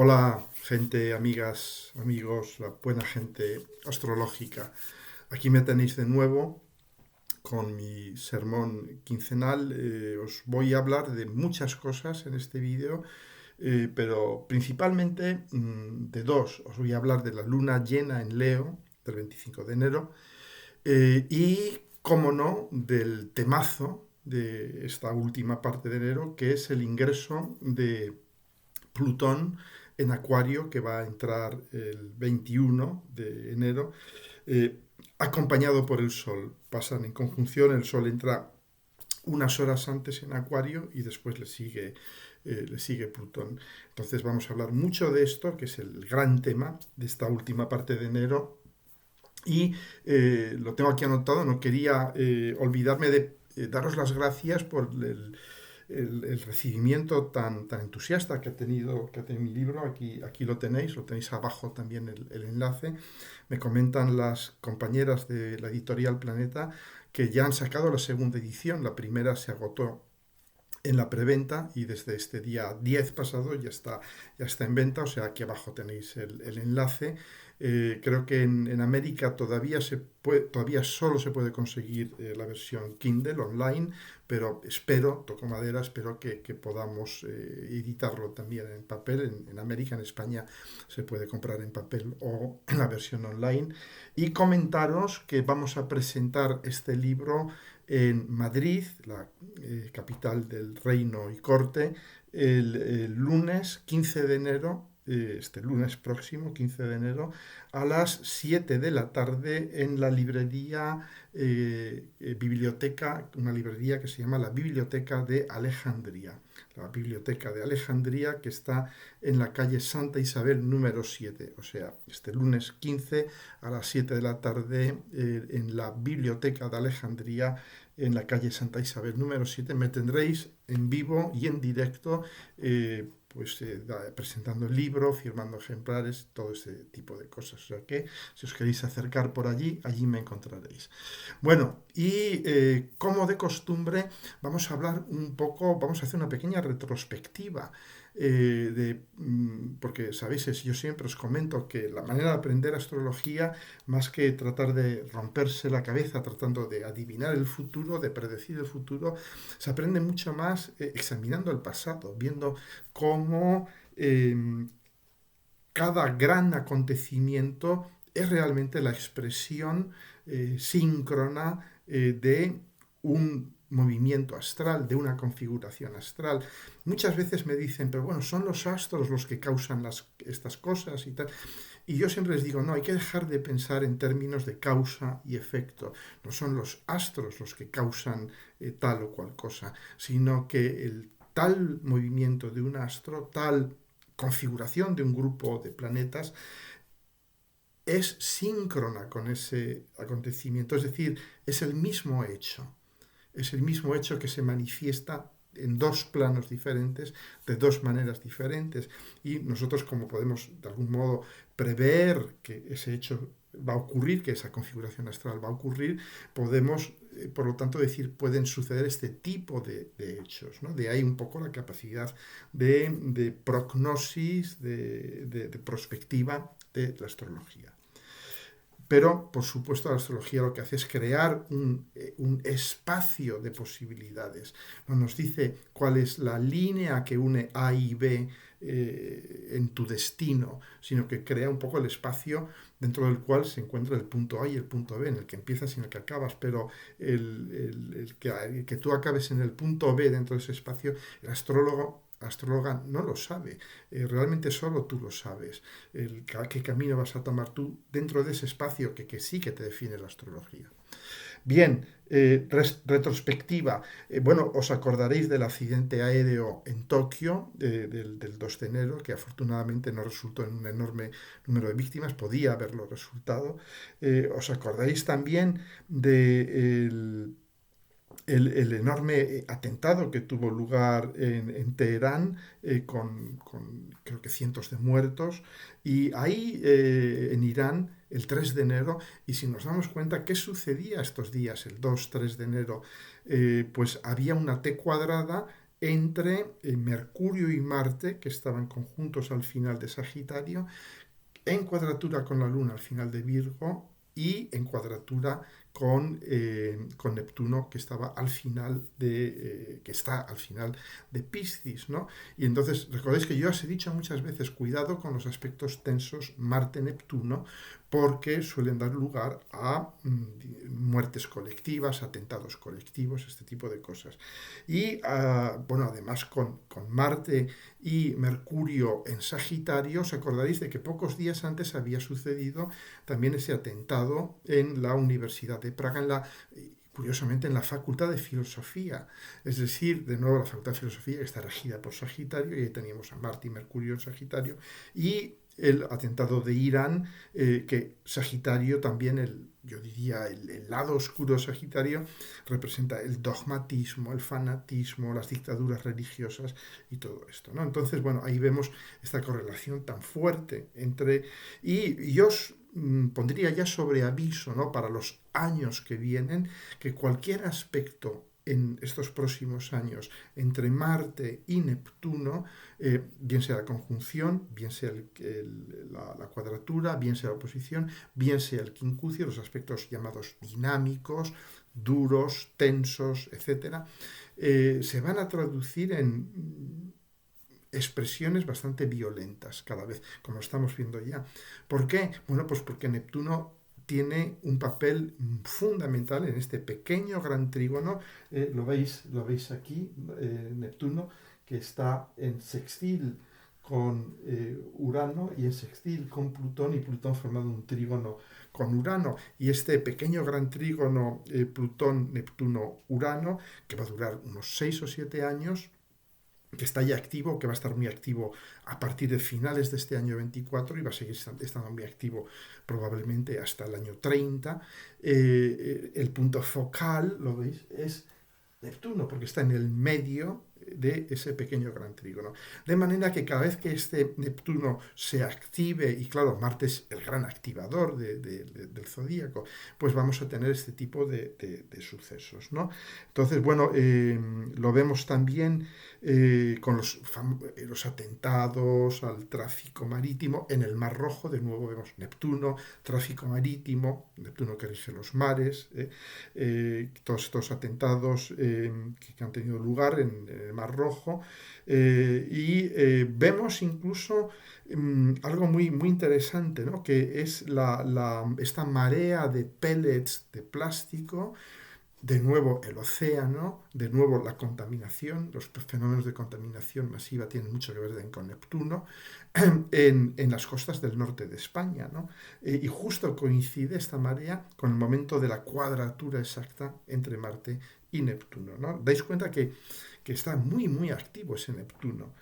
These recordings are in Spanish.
Hola, gente, amigas, amigos, la buena gente astrológica. Aquí me tenéis de nuevo con mi sermón quincenal. Os voy a hablar de muchas cosas en este vídeo, pero principalmente de dos. Os voy a hablar de la luna llena en Leo del 25 de enero y, como no, del temazo de esta última parte de enero, que es el ingreso de Plutón en Acuario, que va a entrar el 21 de enero, acompañado por el Sol. Pasan en conjunción, el Sol entra unas horas antes en Acuario y después le sigue Plutón. Entonces vamos a hablar mucho de esto, que es el gran tema de esta última parte de enero. Y lo tengo aquí anotado, no quería olvidarme de daros las gracias por el recibimiento tan entusiasta que ha tenido mi libro. Aquí lo tenéis abajo también el enlace. Me comentan las compañeras de la editorial Planeta que ya han sacado la segunda edición. La primera se agotó en la preventa y desde este día 10 pasado ya está en venta, o sea, aquí abajo tenéis el enlace. Creo que en América todavía solo se puede conseguir la versión Kindle online, pero toco madera, espero que podamos editarlo también en papel. En América, en España, se puede comprar en papel o en la versión online. Y comentaros que vamos a presentar este libro en Madrid, la capital del reino y corte, el lunes 15 de enero, este lunes próximo, 15 de enero, a las 7 de la tarde en la librería, biblioteca, una librería que se llama la Biblioteca de Alejandría. La Biblioteca de Alejandría, que está en la calle Santa Isabel número 7. O sea, este lunes 15 a las 7 de la tarde, en la Biblioteca de Alejandría, en la calle Santa Isabel número 7, me tendréis en vivo y en directo, presentando el libro, firmando ejemplares, todo ese tipo de cosas. O sea que, si os queréis acercar por allí me encontraréis. Bueno, y como de costumbre, vamos a hablar un poco, vamos a hacer una pequeña retrospectiva. Porque, sabéis, yo siempre os comento que la manera de aprender astrología, más que tratar de romperse la cabeza tratando de adivinar el futuro, de predecir el futuro, se aprende mucho más examinando el pasado, viendo cómo cada gran acontecimiento es realmente la expresión síncrona de un movimiento astral, de una configuración astral. Muchas veces me dicen, pero bueno, son los astros los que causan estas cosas y tal. Y yo siempre les digo, no, hay que dejar de pensar en términos de causa y efecto. No son los astros los que causan tal o cual cosa, sino que el tal movimiento de un astro, tal configuración de un grupo de planetas, es síncrona con ese acontecimiento. Es decir, es el mismo hecho. Es el mismo hecho que se manifiesta en dos planos diferentes, de dos maneras diferentes. Y nosotros, como podemos de algún modo prever que ese hecho va a ocurrir, que esa configuración astral va a ocurrir, podemos, por lo tanto, decir, pueden suceder este tipo de hechos, ¿no? De ahí un poco la capacidad de prognosis, de prospectiva de la astrología. Pero, por supuesto, la astrología lo que hace es crear un espacio de posibilidades. No nos dice cuál es la línea que une A y B en tu destino, sino que crea un poco el espacio dentro del cual se encuentra el punto A y el punto B, en el que empiezas y en el que acabas. Pero el que tú acabes en el punto B dentro de ese espacio, el astróloga no lo sabe. Realmente solo tú lo sabes. Qué camino vas a tomar tú dentro de ese espacio que sí que te define la astrología. Bien, retrospectiva. Bueno, os acordaréis del accidente aéreo en Tokio del 2 de enero, que afortunadamente no resultó en un enorme número de víctimas, podía haberlo resultado. Os acordaréis también de el enorme atentado que tuvo lugar en Teherán, creo que cientos de muertos, y ahí, en Irán, el 3 de enero. Y si nos damos cuenta qué sucedía estos días, el 2-3 de enero, pues había una T cuadrada entre Mercurio y Marte, que estaban conjuntos al final de Sagitario, en cuadratura con la Luna al final de Virgo y en cuadratura con Neptuno, que estaba al final que está al final de Piscis, ¿no? Y entonces recordéis que yo os he dicho muchas veces, cuidado con los aspectos tensos Marte-Neptuno, porque suelen dar lugar a muertes colectivas, atentados colectivos, este tipo de cosas. Y bueno, además con Marte y Mercurio en Sagitario, os acordaréis de que pocos días antes había sucedido también ese atentado en la Universidad de Praga, curiosamente en la Facultad de Filosofía. Es decir, de nuevo la Facultad de Filosofía que está regida por Sagitario, y ahí teníamos a Marte y Mercurio en Sagitario, y el atentado de Irán, que Sagitario también, yo diría, el lado oscuro de Sagitario representa el dogmatismo, el fanatismo, las dictaduras religiosas y todo esto, ¿no? Entonces, bueno, ahí vemos esta correlación tan fuerte entre... Y yo os pondría ya sobre aviso, ¿no?, para los años que vienen, que cualquier aspecto en estos próximos años entre Marte y Neptuno, bien sea la conjunción, bien sea la cuadratura, bien sea la oposición, bien sea el quincucio, los aspectos llamados dinámicos, duros, tensos, etcétera, se van a traducir en expresiones bastante violentas cada vez, como estamos viendo ya. ¿Por qué? Bueno, pues porque Neptuno tiene un papel fundamental en este pequeño gran trígono. Lo veis aquí, Neptuno, que está en sextil con Urano y en sextil con Plutón, y Plutón formando un trígono con Urano. Y este pequeño gran trígono Plutón, Neptuno, Urano, que va a durar unos 6 o 7 años, que está ya activo, que va a estar muy activo a partir de finales de este año 24 y va a seguir estando muy activo probablemente hasta el año 30. El punto focal, lo veis, es Neptuno, porque está en el medio de ese pequeño gran trígono. De manera que cada vez que este Neptuno se active, y claro, Marte es el gran activador del zodíaco, pues vamos a tener este tipo de sucesos, ¿no? Entonces, bueno, lo vemos también con los atentados al tráfico marítimo en el Mar Rojo. De nuevo vemos Neptuno, tráfico marítimo, Neptuno que rige los mares, todos estos atentados que han tenido lugar en el Mar Rojo, y vemos incluso algo muy, muy interesante, ¿no?, que es esta marea de pellets de plástico. De nuevo el océano, de nuevo la contaminación, los fenómenos de contaminación masiva tienen mucho que ver con Neptuno, en las costas del norte de España, ¿no? Y justo coincide esta marea con el momento de la cuadratura exacta entre Marte y Neptuno, ¿no? Dais cuenta que está muy, muy activo ese Neptuno.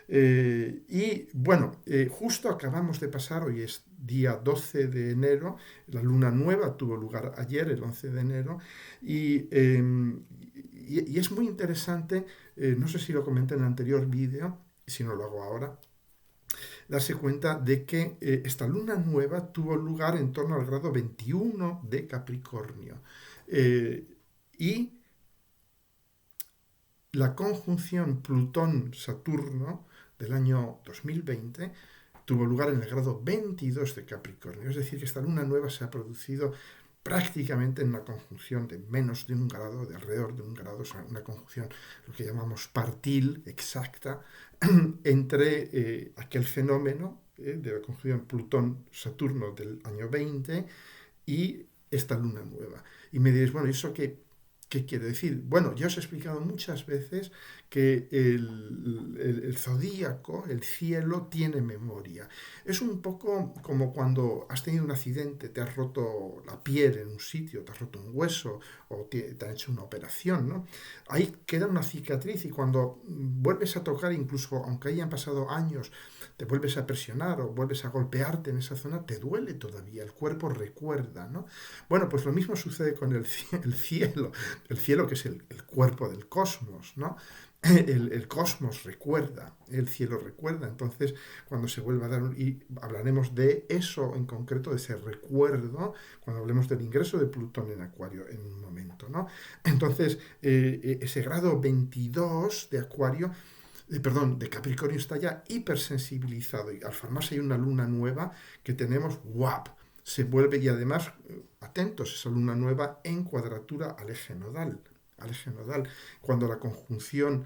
Y bueno, justo acabamos de pasar, hoy es día 12 de enero, la luna nueva tuvo lugar ayer, el 11 de enero, y es muy interesante, no sé si lo comenté en el anterior vídeo, si no lo hago ahora, darse cuenta de que esta luna nueva tuvo lugar en torno al grado 21 de Capricornio. Y la conjunción Plutón-Saturno del año 2020 tuvo lugar en el grado 22 de Capricornio. Es decir, que esta luna nueva se ha producido prácticamente en una conjunción de menos de un grado, de alrededor de un grado, o sea, una conjunción, lo que llamamos partil, exacta, entre aquel fenómeno de la conjunción Plutón-Saturno del año 20 y esta luna nueva. Y me diréis, bueno, ¿y eso qué quiere decir? Bueno, ya os he explicado muchas veces que el zodíaco, el cielo, tiene memoria. Es un poco como cuando has tenido un accidente, te has roto la piel en un sitio, te has roto un hueso o te han hecho una operación, ¿no? Ahí queda una cicatriz, y cuando vuelves a tocar, incluso aunque hayan pasado años, te vuelves a presionar o vuelves a golpearte en esa zona, te duele todavía, el cuerpo recuerda, ¿no? Bueno, pues lo mismo sucede con el cielo, que es el cuerpo del cosmos, ¿no? el cosmos recuerda, el cielo recuerda. Entonces, cuando se vuelva a dar, y hablaremos de eso en concreto, de ese recuerdo, cuando hablemos del ingreso de Plutón en Acuario en un momento, ¿no? Entonces, ese grado 22 de Acuario, perdón, de Capricornio está ya hipersensibilizado y al formarse hay una luna nueva que tenemos, ¡guap! Se vuelve y además, atentos, esa luna nueva en cuadratura al eje nodal. Al eje nodal, cuando la conjunción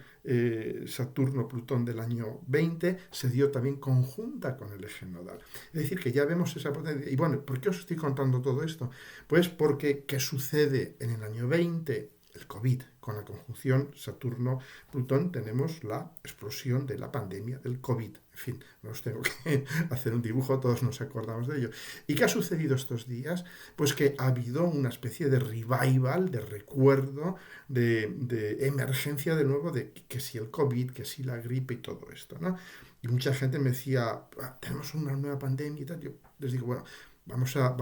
Saturno-Plutón del año 20 se dio también conjunta con el eje nodal. Es decir, que ya vemos esa potencia. Y bueno, ¿por qué os estoy contando todo esto? Pues porque, ¿qué sucede en el año 20? El COVID, con la conjunción Saturno-Plutón, tenemos la explosión de la pandemia del COVID. En fin, no os tengo que hacer un dibujo, todos nos acordamos de ello. ¿Y qué ha sucedido estos días? Pues que ha habido una especie de revival, de recuerdo, de emergencia de nuevo de que si el COVID, que si la gripe y todo esto, ¿no? Y mucha gente me decía, tenemos una nueva pandemia y tal. Yo les digo, bueno, vamos a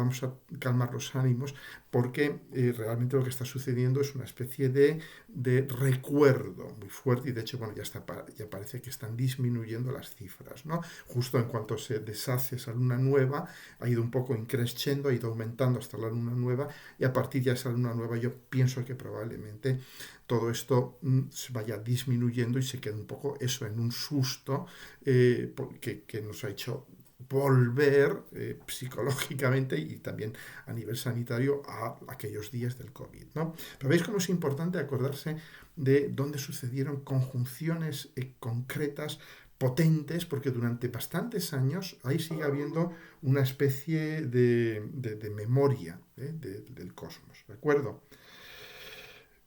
calmar los ánimos porque realmente lo que está sucediendo es una especie de recuerdo muy fuerte y de hecho, bueno, ya parece que están disminuyendo las cifras, ¿no? Justo en cuanto se deshace esa luna nueva, ha ido un poco increciendo, ha ido aumentando hasta la luna nueva y a partir de esa luna nueva yo pienso que probablemente todo esto se vaya disminuyendo y se quede un poco eso en un susto que nos ha hecho volver psicológicamente y también a nivel sanitario a aquellos días del COVID, ¿no? Pero veis cómo es importante acordarse de dónde sucedieron conjunciones concretas, potentes, porque durante bastantes años ahí sigue habiendo una especie de memoria del cosmos, ¿de acuerdo?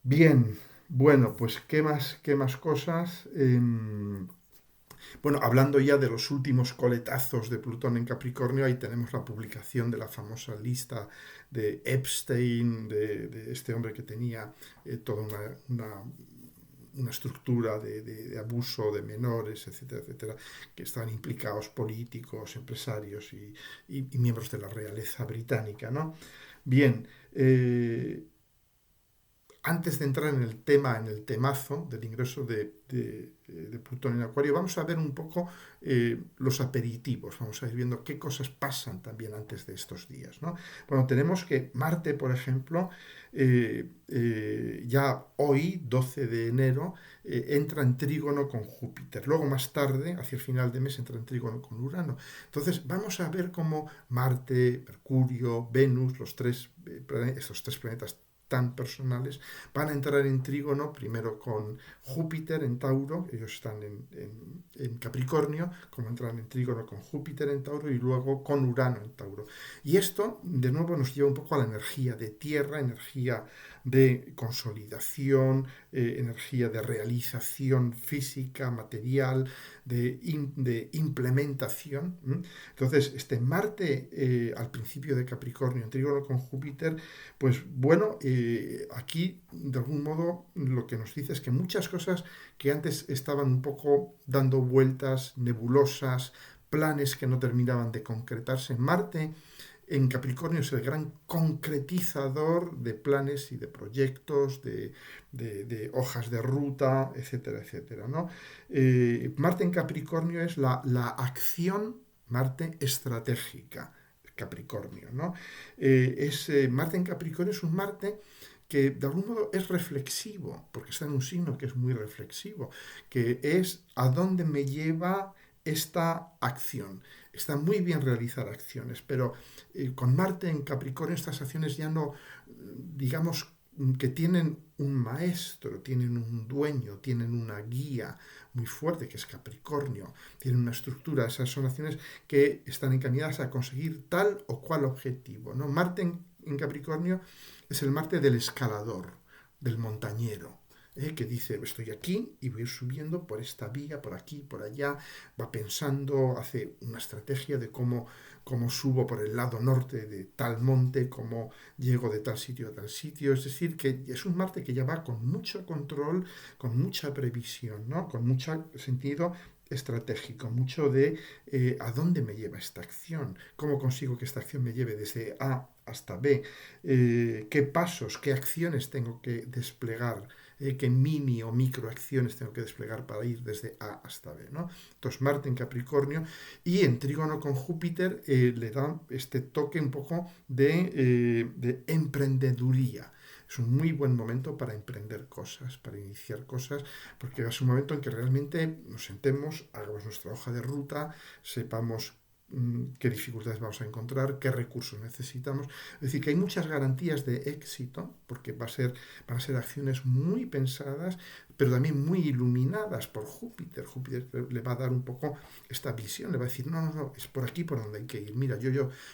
Bien, bueno, pues qué más cosas? Bueno, hablando ya de los últimos coletazos de Plutón en Capricornio, ahí tenemos la publicación de la famosa lista de Epstein, de este hombre que tenía toda una estructura de abuso de menores, etcétera, etcétera, que estaban implicados políticos, empresarios y miembros de la realeza británica, ¿no? Bien, antes de entrar en el tema, en el temazo del ingreso de Plutón en Acuario, vamos a ver un poco los aperitivos, vamos a ir viendo qué cosas pasan también antes de estos días, ¿no? Bueno, tenemos que Marte, por ejemplo, ya hoy, 12 de enero, entra en trígono con Júpiter. Luego, más tarde, hacia el final de mes, entra en trígono con Urano. Entonces, vamos a ver cómo Marte, Mercurio, Venus, estos tres planetas tan personales, van a entrar en trígono primero con Júpiter en Tauro, ellos están en Capricornio, como entran en trígono con Júpiter en Tauro y luego con Urano en Tauro. Y esto, de nuevo, nos lleva un poco a la energía de tierra, energía de consolidación, energía de realización física, material, de implementación. Entonces, este Marte al principio de Capricornio en trígono con Júpiter, pues bueno, aquí de algún modo lo que nos dice es que muchas cosas que antes estaban un poco dando vueltas, nebulosas, planes que no terminaban de concretarse, Marte en Capricornio es el gran concretizador de planes y de proyectos, de hojas de ruta, etcétera, etcétera, ¿no? Marte en Capricornio es la acción, Marte estratégica, Capricornio, ¿no? Marte en Capricornio es un Marte que de algún modo es reflexivo, porque está en un signo que es muy reflexivo, que es a dónde me lleva esta acción. Está muy bien realizar acciones, pero con Marte en Capricornio estas acciones ya no, digamos, que tienen un maestro, tienen un dueño, tienen una guía muy fuerte, que es Capricornio, tienen una estructura, esas son acciones que están encaminadas a conseguir tal o cual objetivo, ¿no? Marte en Capricornio es el Marte del escalador, del montañero, que dice, estoy aquí y voy subiendo por esta vía, por aquí, por allá, va pensando, hace una estrategia de cómo subo por el lado norte de tal monte, cómo llego de tal sitio a tal sitio, es decir, que es un Marte que ya va con mucho control, con mucha previsión, ¿no? Con mucho sentido estratégico, mucho de a dónde me lleva esta acción, cómo consigo que esta acción me lleve desde A hasta B, qué pasos, qué acciones tengo que desplegar qué mini o micro acciones tengo que desplegar para ir desde A hasta B, ¿no? Entonces Marte en Capricornio y en trígono con Júpiter le da este toque un poco de emprendeduría. Es un muy buen momento para emprender cosas, para iniciar cosas, porque es un momento en que realmente nos sentemos, hagamos nuestra hoja de ruta, sepamos qué dificultades vamos a encontrar, qué recursos necesitamos. Es decir, que hay muchas garantías de éxito, porque van a ser acciones muy pensadas, pero también muy iluminadas por Júpiter. Júpiter le va a dar un poco esta visión, le va a decir, no, no, no, es por aquí por donde hay que ir. Mira,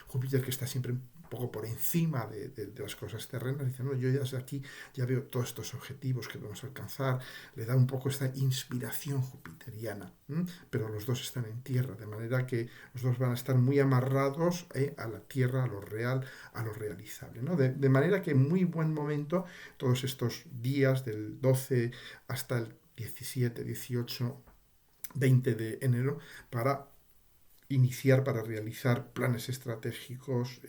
Júpiter que está siempre un poco por encima de las cosas terrenas, dice, no, yo ya desde aquí ya veo todos estos objetivos que vamos a alcanzar, le da un poco esta inspiración jupiteriana, pero los dos están en tierra, de manera que los dos van a estar muy amarrados a la tierra, a lo real, a lo realizable, ¿no? De manera que muy buen momento todos estos días del 12 hasta el 17, 18, 20 de enero para iniciar, para realizar planes estratégicos,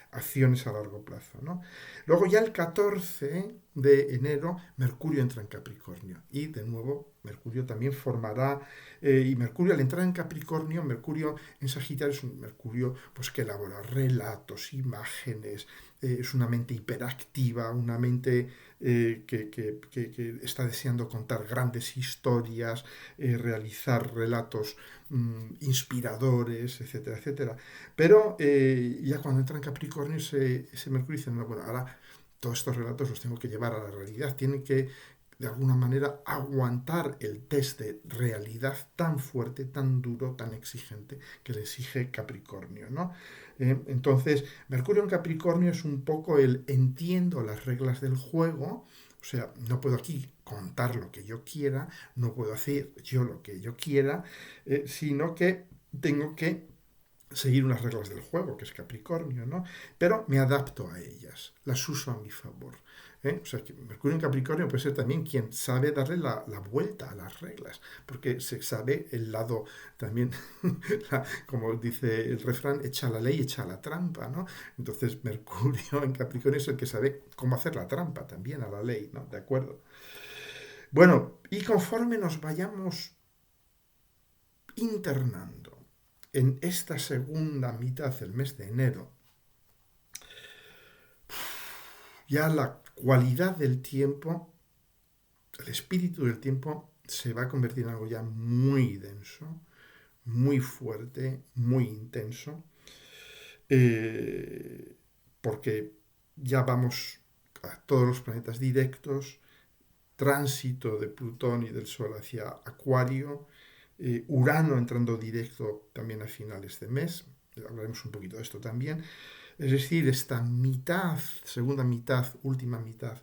acciones a largo plazo, ¿no? Luego ya el 14 de enero Mercurio entra en Capricornio y de nuevo Mercurio también formará, y Mercurio al entrar en Capricornio, Mercurio en Sagitario es un Mercurio pues, que elabora relatos, imágenes, es una mente hiperactiva, una mente que está deseando contar grandes historias, realizar relatos inspiradores, etcétera, etcétera. Pero ya cuando entra en Capricornio, ese Mercurio dice, no, bueno, ahora todos estos relatos los tengo que llevar a la realidad, tienen que de alguna manera aguantar el test de realidad tan fuerte, tan duro, tan exigente que le exige Capricornio, ¿no? Entonces, Mercurio en Capricornio es un poco el entiendo las reglas del juego, o sea, no puedo aquí contar lo que yo quiera, no puedo hacer yo lo que yo quiera, sino que tengo que seguir unas reglas del juego, que es Capricornio, ¿no? Pero me adapto a ellas, las uso a mi favor. O sea, que Mercurio en Capricornio puede ser también quien sabe darle la vuelta a las reglas, porque se sabe el lado también, como dice el refrán, echa la ley, echa la trampa, ¿no? Entonces Mercurio en Capricornio es el que sabe cómo hacer la trampa también a la ley, ¿no? ¿De acuerdo? Bueno, y conforme nos vayamos internando en esta segunda mitad del mes de enero, ya la cualidad del tiempo, el espíritu del tiempo, se va a convertir en algo ya muy denso, muy fuerte, muy intenso, eh, porque ya vamos a todos los planetas directos, tránsito de Plutón y del Sol hacia Acuario, Urano entrando directo también a finales de mes, hablaremos un poquito de esto también, es decir, esta mitad, segunda mitad, última mitad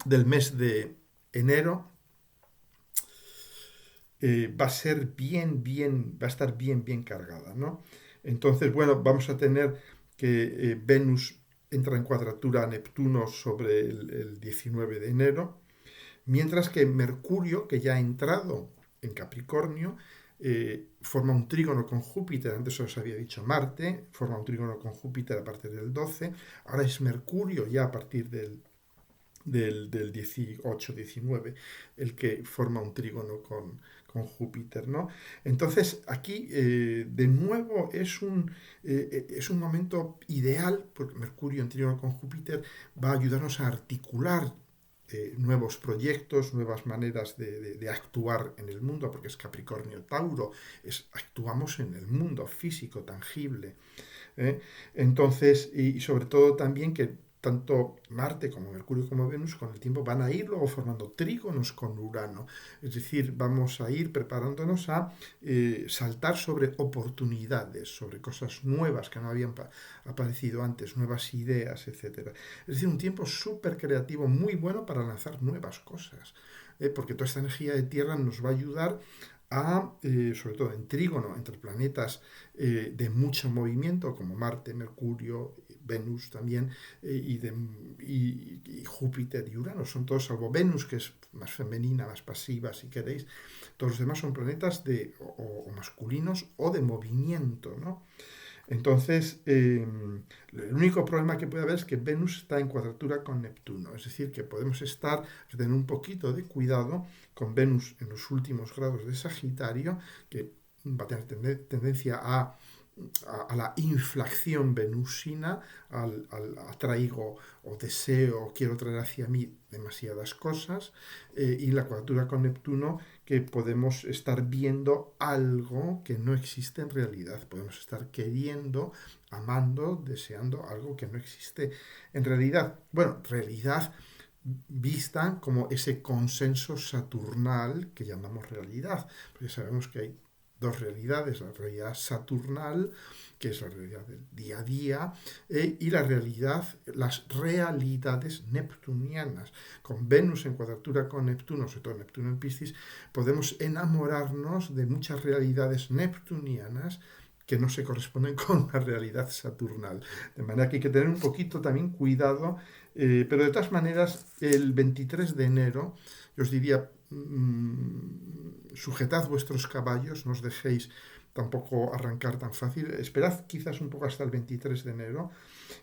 del mes de enero va a ser va a estar bien cargada, ¿no? Entonces, bueno, vamos a tener que Venus entra en cuadratura a Neptuno sobre el 19 de enero, mientras que Mercurio, que ya ha entrado en Capricornio, forma un trígono con Júpiter, antes os había dicho Marte, forma un trígono con Júpiter a partir del 12, ahora es Mercurio ya a partir del 18-19 el que forma un trígono con Júpiter, ¿no? Entonces aquí de nuevo es un momento ideal, porque Mercurio en trígono con Júpiter va a ayudarnos a articular nuevos proyectos, nuevas maneras de actuar en el mundo, porque es Capricornio Tauro, actuamos en el mundo físico, tangible. ¿Eh? Entonces, y sobre todo también que tanto Marte como Mercurio como Venus con el tiempo van a ir luego formando trígonos con Urano. Es decir, vamos a ir preparándonos a saltar sobre oportunidades, sobre cosas nuevas que no habían aparecido antes, nuevas ideas, etcétera. Es decir, un tiempo súper creativo, muy bueno para lanzar nuevas cosas. Porque toda esta energía de Tierra nos va a ayudar a, sobre todo en trígono, entre planetas de mucho movimiento, como Marte, Mercurio, Venus también, y Júpiter y Urano. Son todos, salvo Venus, que es más femenina, más pasiva, si queréis. Todos los demás son planetas o masculinos o de movimiento, ¿no? Entonces, el único problema que puede haber es que Venus está en cuadratura con Neptuno, es decir, que podemos tener un poquito de cuidado con Venus en los últimos grados de Sagitario, que va a tener tendencia a la inflación venusina, atraigo o deseo o quiero traer hacia mí demasiadas cosas, y la cuadratura con Neptuno, que podemos estar viendo algo que no existe en realidad, podemos estar queriendo, amando, deseando algo que no existe en realidad. Bueno, realidad vista como ese consenso saturnal que llamamos realidad, porque sabemos que hay dos realidades, la realidad saturnal, que es la realidad del día a día, y las realidades neptunianas. Con Venus en cuadratura con Neptuno, sobre todo Neptuno en Piscis, podemos enamorarnos de muchas realidades neptunianas que no se corresponden con la realidad saturnal. De manera que hay que tener un poquito también cuidado, pero de todas maneras, el 23 de enero, yo os diría, sujetad vuestros caballos, no os dejéis tampoco arrancar tan fácil. Esperad quizás un poco hasta el 23 de enero,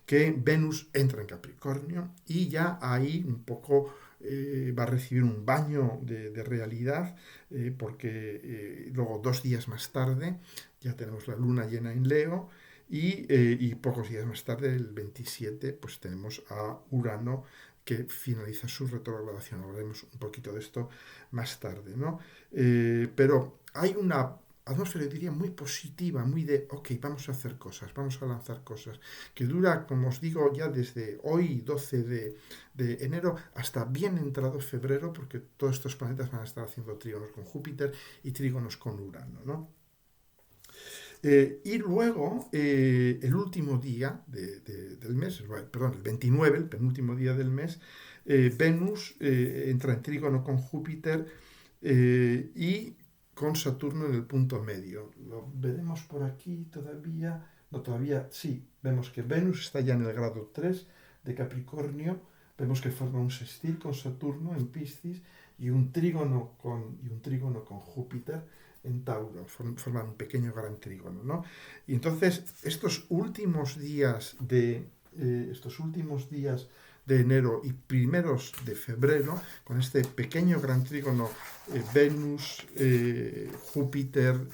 que Venus entra en Capricornio y ya ahí un poco va a recibir un baño de realidad, porque luego 2 días más tarde ya tenemos la luna llena en Leo y pocos días más tarde, el 27, pues tenemos a Urano que finaliza su retrogradación. Hablaremos un poquito de esto más tarde, ¿no? Pero hay una atmósfera, yo diría, muy positiva, muy de, ok, vamos a hacer cosas, vamos a lanzar cosas, que dura, como os digo, ya desde hoy, 12 de enero, hasta bien entrado febrero, porque todos estos planetas van a estar haciendo trígonos con Júpiter y trígonos con Urano, ¿no? Y luego, el último día del mes, perdón, el 29, el penúltimo día del mes, Venus entra en trígono con Júpiter y con Saturno en el punto medio. Lo veremos por aquí todavía. No, todavía sí. Vemos que Venus está ya en el grado 3 de Capricornio. Vemos que forma un sextil con Saturno en Piscis y un trígono con Júpiter en Tauro, forman un pequeño gran trígono, ¿no? Y entonces estos últimos días de enero y primeros de febrero, con este pequeño gran trígono Venus, Júpiter,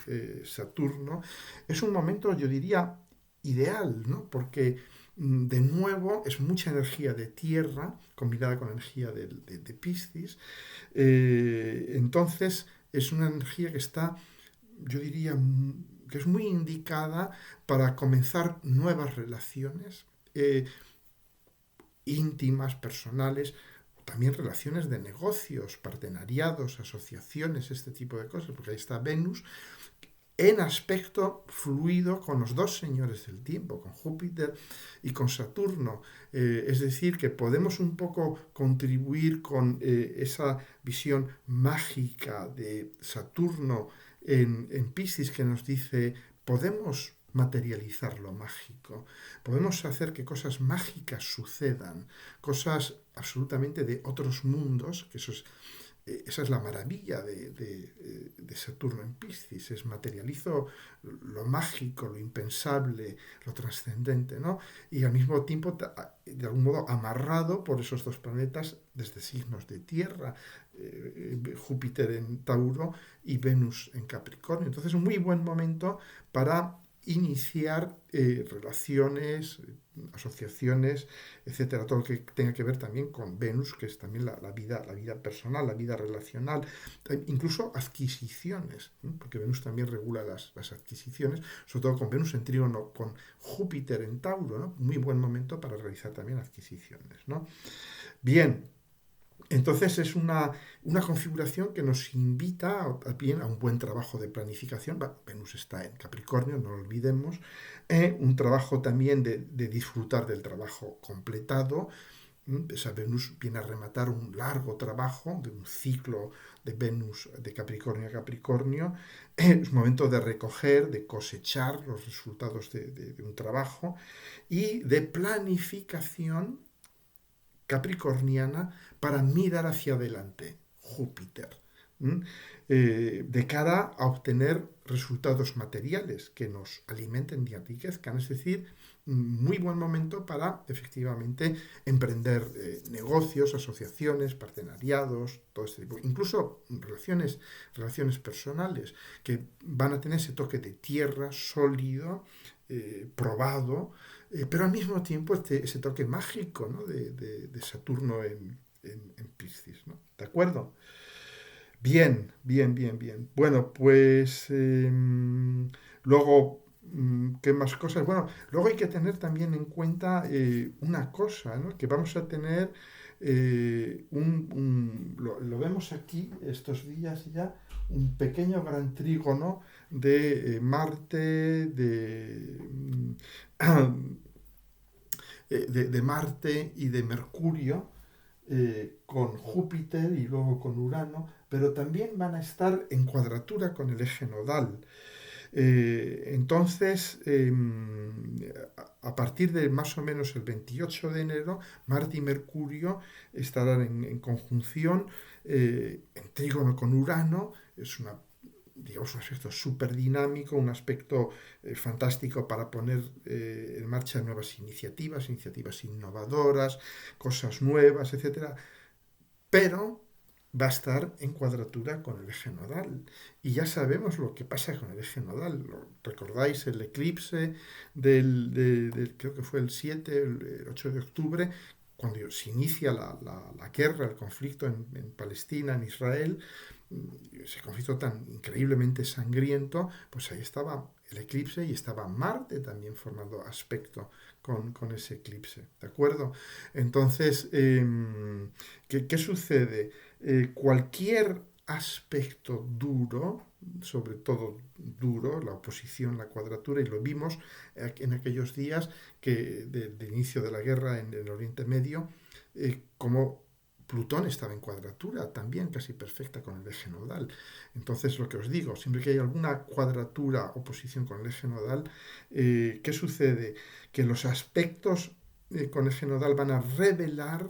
Saturno, es un momento, yo diría, ideal, ¿no? Porque de nuevo es mucha energía de tierra combinada con energía de Piscis. Entonces es una energía que está, yo diría, que es muy indicada para comenzar nuevas relaciones íntimas, personales, también relaciones de negocios, partenariados, asociaciones, este tipo de cosas, porque ahí está Venus en aspecto fluido con los dos señores del tiempo, con Júpiter y con Saturno. Es decir, que podemos un poco contribuir con esa visión mágica de Saturno en Piscis, que nos dice, podemos materializar lo mágico, podemos hacer que cosas mágicas sucedan, cosas absolutamente de otros mundos, que esa es la maravilla de Saturno en Piscis, es materializo lo mágico, lo impensable, lo trascendente, ¿no? Y al mismo tiempo, de algún modo, amarrado por esos dos planetas desde signos de tierra, Júpiter en Tauro y Venus en Capricornio. Entonces, un muy buen momento para iniciar relaciones, asociaciones, etcétera, todo lo que tenga que ver también con Venus, que es también la vida personal, la vida relacional, incluso adquisiciones, ¿no? Porque Venus también regula las adquisiciones, sobre todo con Venus en trígono con Júpiter en Tauro, ¿no? Muy buen momento para realizar también adquisiciones, ¿no? Bien, entonces es una configuración que nos invita también a un buen trabajo de planificación. Venus está en Capricornio, no lo olvidemos. Un trabajo también de disfrutar del trabajo completado. Esa Venus viene a rematar un largo trabajo de un ciclo de Venus de Capricornio a Capricornio. Es momento de recoger, de cosechar los resultados de un trabajo y de planificación capricorniana para mirar hacia adelante, Júpiter. de cara a obtener resultados materiales que nos alimenten y enriquezcan. Es decir, muy buen momento para efectivamente emprender negocios, asociaciones, partenariados, todo este tipo. Incluso relaciones personales que van a tener ese toque de tierra sólido, probado, pero al mismo tiempo ese toque mágico, ¿no? de Saturno en Piscis, ¿no? ¿De acuerdo? Bien, bien, bien, bien. Bueno, pues luego, ¿qué más cosas? Bueno, luego hay que tener también en cuenta una cosa, ¿no? Que vamos a tener lo vemos aquí estos días ya, un pequeño gran trígono de Marte, de Marte y de Mercurio, con Júpiter y luego con Urano, pero también van a estar en cuadratura con el eje nodal. Entonces, a partir de más o menos el 28 de enero, Marte y Mercurio estarán en conjunción, en trígono con Urano. Es una, digamos, un aspecto súper dinámico, un aspecto fantástico para poner en marcha nuevas iniciativas innovadoras, cosas nuevas, etcétera, pero va a estar en cuadratura con el eje nodal. Y ya sabemos lo que pasa con el eje nodal. ¿Recordáis el eclipse creo que fue el 7, el 8 de octubre, cuando se inicia la guerra, el conflicto en Palestina, en Israel? Ese conflicto tan increíblemente sangriento, pues ahí estaba el eclipse y estaba Marte también formando aspecto con ese eclipse, ¿de acuerdo? Entonces, ¿qué sucede? Cualquier aspecto duro, sobre todo duro, la oposición, la cuadratura, y lo vimos en aquellos días de inicio de la guerra en el Oriente Medio, como Plutón estaba en cuadratura también, casi perfecta con el eje nodal. Entonces, lo que os digo, siempre que hay alguna cuadratura, oposición con el eje nodal, ¿qué sucede? Que los aspectos con eje nodal van a revelar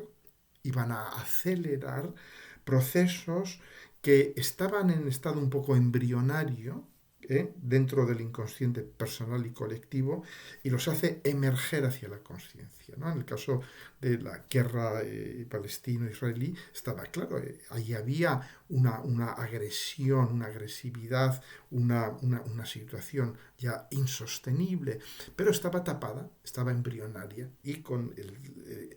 y van a acelerar procesos que estaban en estado un poco embrionario, dentro del inconsciente personal y colectivo, y los hace emerger hacia la conciencia, ¿no? En el caso de la guerra palestino-israelí estaba claro, ahí había una agresión, una agresividad, una situación ya insostenible, pero estaba tapada, estaba embrionaria, y con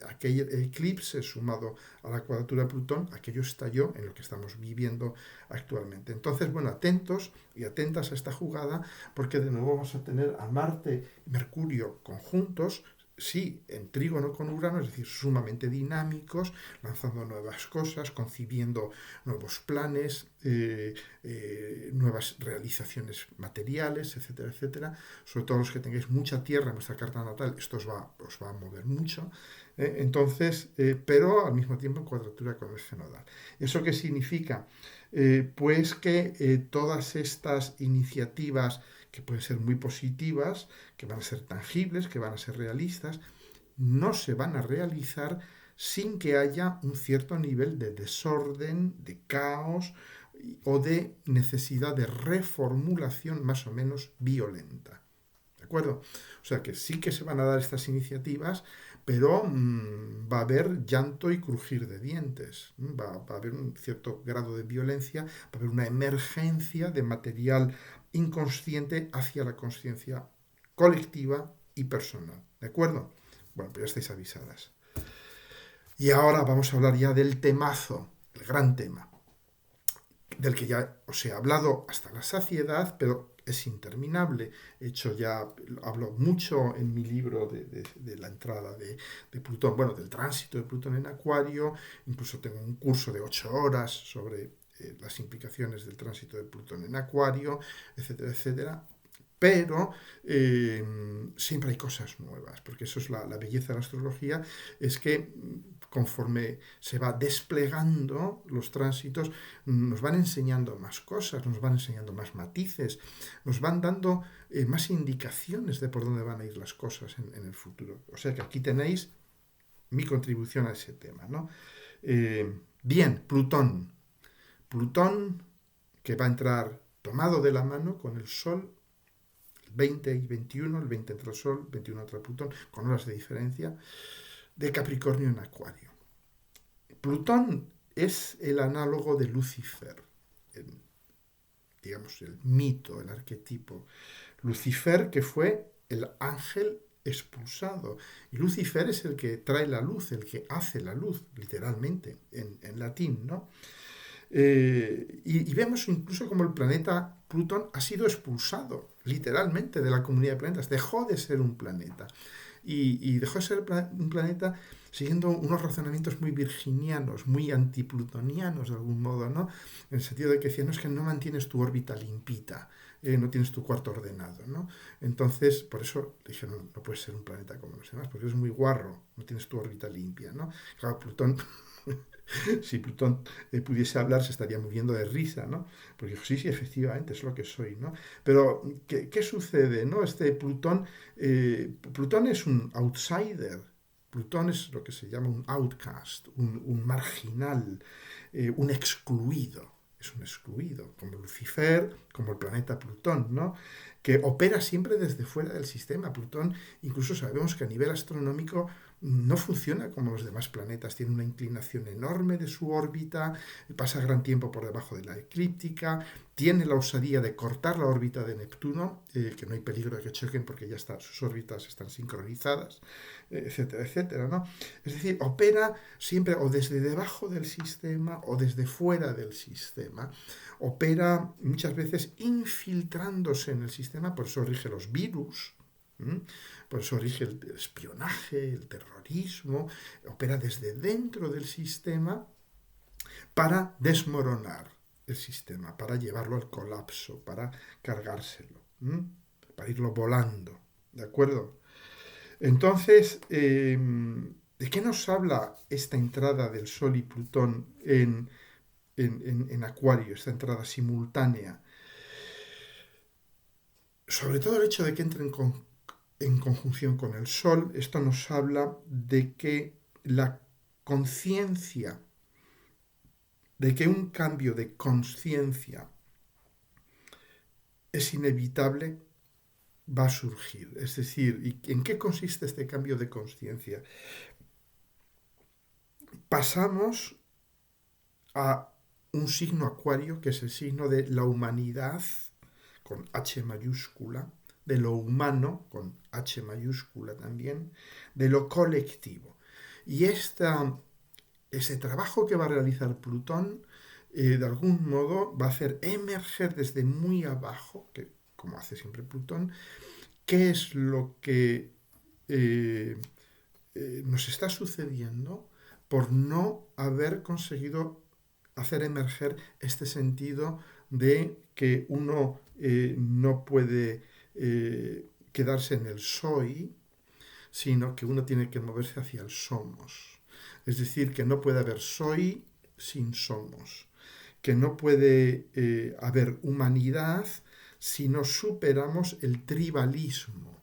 aquel eclipse sumado a la cuadratura de Plutón, aquello estalló en lo que estamos viviendo actualmente. Entonces, bueno, atentos y atentas a esta jugada, porque de nuevo vamos a tener a Marte y Mercurio conjuntos, sí, en trígono con Urano, es decir, sumamente dinámicos, lanzando nuevas cosas, concibiendo nuevos planes, nuevas realizaciones materiales, etcétera, etcétera. Sobre todo los que tengáis mucha tierra en vuestra carta natal, esto os va a mover mucho. Entonces, pero al mismo tiempo en cuadratura con el eje nodal. ¿Eso qué significa? Pues que todas estas iniciativas que pueden ser muy positivas, que van a ser tangibles, que van a ser realistas, no se van a realizar sin que haya un cierto nivel de desorden, de caos o de necesidad de reformulación más o menos violenta. ¿De acuerdo? O sea que sí que se van a dar estas iniciativas, pero va a haber llanto y crujir de dientes. Va a haber un cierto grado de violencia, va a haber una emergencia de material inconsciente hacia la conciencia colectiva y personal. ¿De acuerdo? Bueno, pues ya estáis avisadas. Y ahora vamos a hablar ya del temazo, el gran tema, del que ya os he hablado hasta la saciedad, pero es interminable. De hecho, ya hablo mucho en mi libro de la entrada de Plutón, bueno, del tránsito de Plutón en Acuario. Incluso tengo un curso de 8 horas sobre las implicaciones del tránsito de Plutón en Acuario, etcétera, etcétera. Pero siempre hay cosas nuevas, porque eso es la belleza de la astrología, es que conforme se va desplegando los tránsitos, nos van enseñando más cosas, nos van enseñando más matices, nos van dando más indicaciones de por dónde van a ir las cosas en el futuro. O sea que aquí tenéis mi contribución a ese tema, ¿no? Bien, Plutón. Plutón, que va a entrar tomado de la mano con el Sol, el 20 y 21, el 20 entra el Sol, el 21 entra Plutón, con horas de diferencia, de Capricornio en Acuario. Plutón es el análogo de Lucifer, digamos, el mito, el arquetipo. Lucifer, que fue el ángel expulsado. Y Lucifer es el que trae la luz, el que hace la luz, literalmente, en latín, ¿no? Y vemos incluso como el planeta Plutón ha sido expulsado, literalmente, de la comunidad de planetas. Dejó de ser un planeta. Y dejó de ser un planeta siguiendo unos razonamientos muy virginianos, muy antiplutonianos de algún modo, ¿no? En el sentido de que decían, no, es que no mantienes tu órbita limpita, no tienes tu cuarto ordenado, ¿no? Entonces, por eso dijeron, no, no puedes ser un planeta como los demás, porque eres muy guarro, no tienes tu órbita limpia, ¿no? Claro, Plutón si Plutón pudiese hablar, se estaría muriendo de risa, ¿no? Porque sí, sí, efectivamente, es lo que soy, ¿no? Pero, ¿qué sucede, no? Plutón es un outsider. Plutón es lo que se llama un outcast, un marginal, un excluido. Es un excluido, como Lucifer, como el planeta Plutón, ¿no? Que opera siempre desde fuera del sistema. Plutón, incluso sabemos que a nivel astronómico no funciona como los demás planetas, tiene una inclinación enorme de su órbita, pasa gran tiempo por debajo de la eclíptica, tiene la osadía de cortar la órbita de Neptuno, que no hay peligro de que choquen porque ya está, sus órbitas están sincronizadas, etcétera, etcétera, ¿no? Es decir, opera siempre o desde debajo del sistema o desde fuera del sistema, opera muchas veces infiltrándose en el sistema, por eso rige los virus. ¿Mm? Por eso rige el espionaje, el terrorismo, opera desde dentro del sistema para desmoronar el sistema, para llevarlo al colapso, para cargárselo, para irlo volando, ¿de acuerdo? Entonces, ¿de qué nos habla esta entrada del Sol y Plutón en Acuario, esta entrada simultánea? Sobre todo el hecho de que entren en conjunción con el Sol, esto nos habla de que la conciencia, de que un cambio de conciencia es inevitable, va a surgir. Es decir, ¿y en qué consiste este cambio de conciencia? Pasamos a un signo acuario, que es el signo de la humanidad, con H mayúscula, de lo humano, con H mayúscula también, de lo colectivo. Y ese trabajo que va a realizar Plutón, de algún modo, va a hacer emerger desde muy abajo, que como hace siempre Plutón, qué es lo que nos está sucediendo por no haber conseguido hacer emerger este sentido de que uno no puede quedarse en el soy, sino que uno tiene que moverse hacia el somos. Es decir, que no puede haber soy sin somos, que no puede haber humanidad si no superamos tribalismo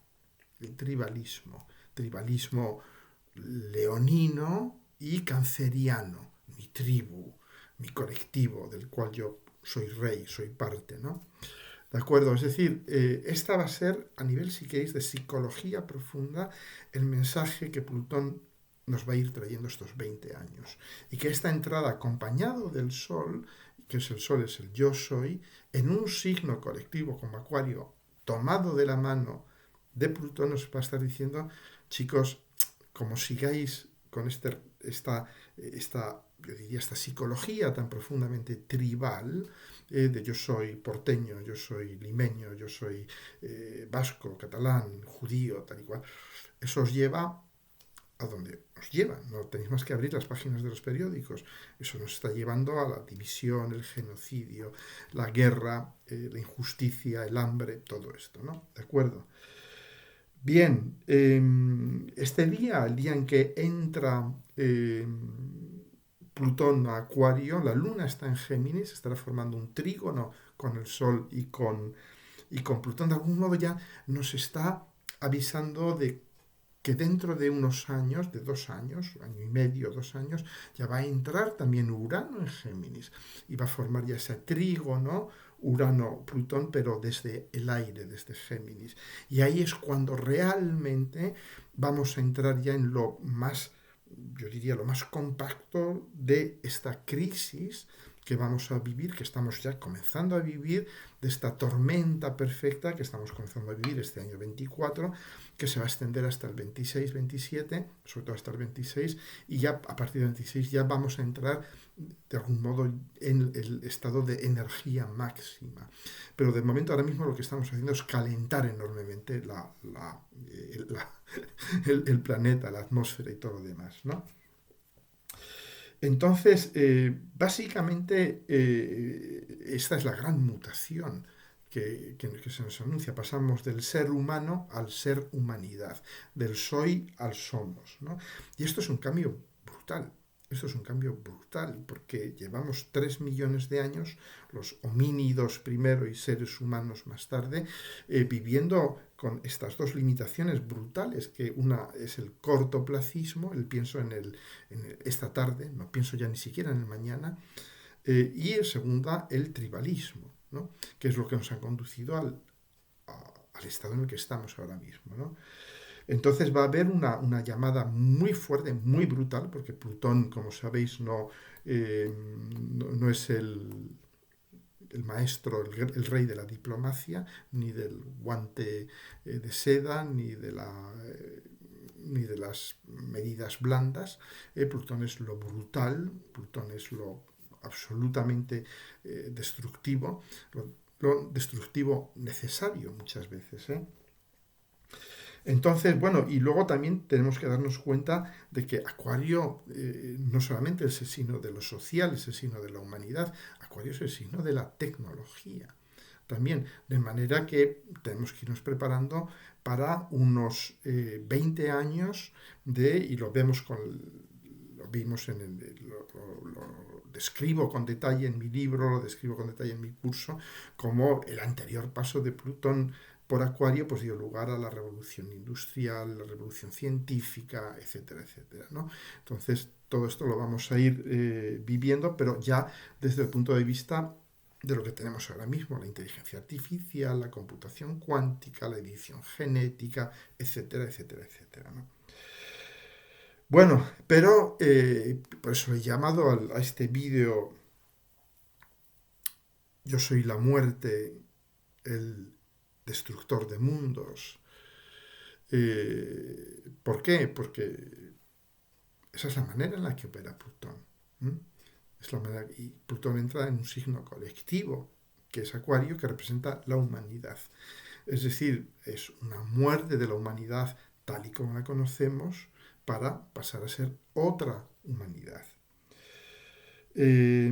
leonino y canceriano, mi tribu, mi colectivo, del cual yo soy rey, soy parte, ¿no? ¿De acuerdo? Es decir, esta va a ser, a nivel, si queréis, de psicología profunda, el mensaje que Plutón nos va a ir trayendo estos 20 años. Y que esta entrada acompañado del Sol, que es el Sol, es el yo soy, en un signo colectivo como Acuario, tomado de la mano de Plutón, nos va a estar diciendo, chicos, como sigáis con yo diría, esta psicología tan profundamente tribal, de yo soy porteño, yo soy limeño, yo soy vasco, catalán, judío, tal y cual, eso os lleva a donde nos lleva. No tenéis más que abrir las páginas de los periódicos. Eso nos está llevando a la división, el genocidio, la guerra, la injusticia, el hambre, todo esto, ¿no? ¿De acuerdo? Bien, este día, el día en que entra Plutón a Acuario, la Luna está en Géminis, estará formando un trígono con el Sol y con Plutón. De algún modo ya nos está avisando de que dentro de unos años, de 2 años, año y medio, 2 años, ya va a entrar también Urano en Géminis y va a formar ya ese trígono Urano-Plutón, pero desde el aire, desde Géminis. Y ahí es cuando realmente vamos a entrar ya en lo más, yo diría, lo más compacto de esta crisis que vamos a vivir, que estamos ya comenzando a vivir, de esta tormenta perfecta que estamos comenzando a vivir este año 24, que se va a extender hasta el 26, 27, sobre todo hasta el 26, y ya a partir del 26 ya vamos a entrar de algún modo en el estado de energía máxima. Pero de momento ahora mismo lo que estamos haciendo es calentar enormemente el planeta, la atmósfera y todo lo demás, ¿no? Entonces, básicamente, esta es la gran mutación que se nos anuncia. Pasamos del ser humano al ser humanidad, del soy al somos, ¿no? Y esto es un cambio brutal. Esto es un cambio brutal porque llevamos 3 millones de años, los homínidos primero y seres humanos más tarde, viviendo con estas dos limitaciones brutales, que una es el cortoplacismo, el pienso esta tarde, no pienso ya ni siquiera en el mañana, y en segunda el tribalismo, ¿no? Que es lo que nos ha conducido al estado en el que estamos ahora mismo, ¿no? Entonces va a haber una llamada muy fuerte, muy brutal, porque Plutón, como sabéis, no es el maestro, el rey de la diplomacia, ni del guante de seda, ni de las medidas blandas. Plutón es lo brutal, Plutón es lo absolutamente destructivo, lo destructivo necesario muchas veces. Entonces, bueno, y luego también tenemos que darnos cuenta de que Acuario no solamente es el signo de lo social, es el signo de la humanidad, Acuario es el signo de la tecnología también, de manera que tenemos que irnos preparando para unos 20 años y lo vemos lo vimos lo describo con detalle en mi libro, lo describo con detalle en mi curso, como el anterior paso de Plutón por Acuario pues dio lugar a la revolución industrial, la revolución científica, etcétera, etcétera, ¿no? Entonces, todo esto lo vamos a ir viviendo, pero ya desde el punto de vista de lo que tenemos ahora mismo, la inteligencia artificial, la computación cuántica, la edición genética, etcétera, etcétera, etcétera, ¿no? Bueno, pero por eso he llamado a este vídeo Yo soy la muerte, el destructor de mundos. ¿Por qué? Porque esa es la manera en la que opera Plutón. ¿M? Es la manera, y Plutón entra en un signo colectivo, que es Acuario, que representa la humanidad. Es decir, es una muerte de la humanidad tal y como la conocemos para pasar a ser otra humanidad. Eh,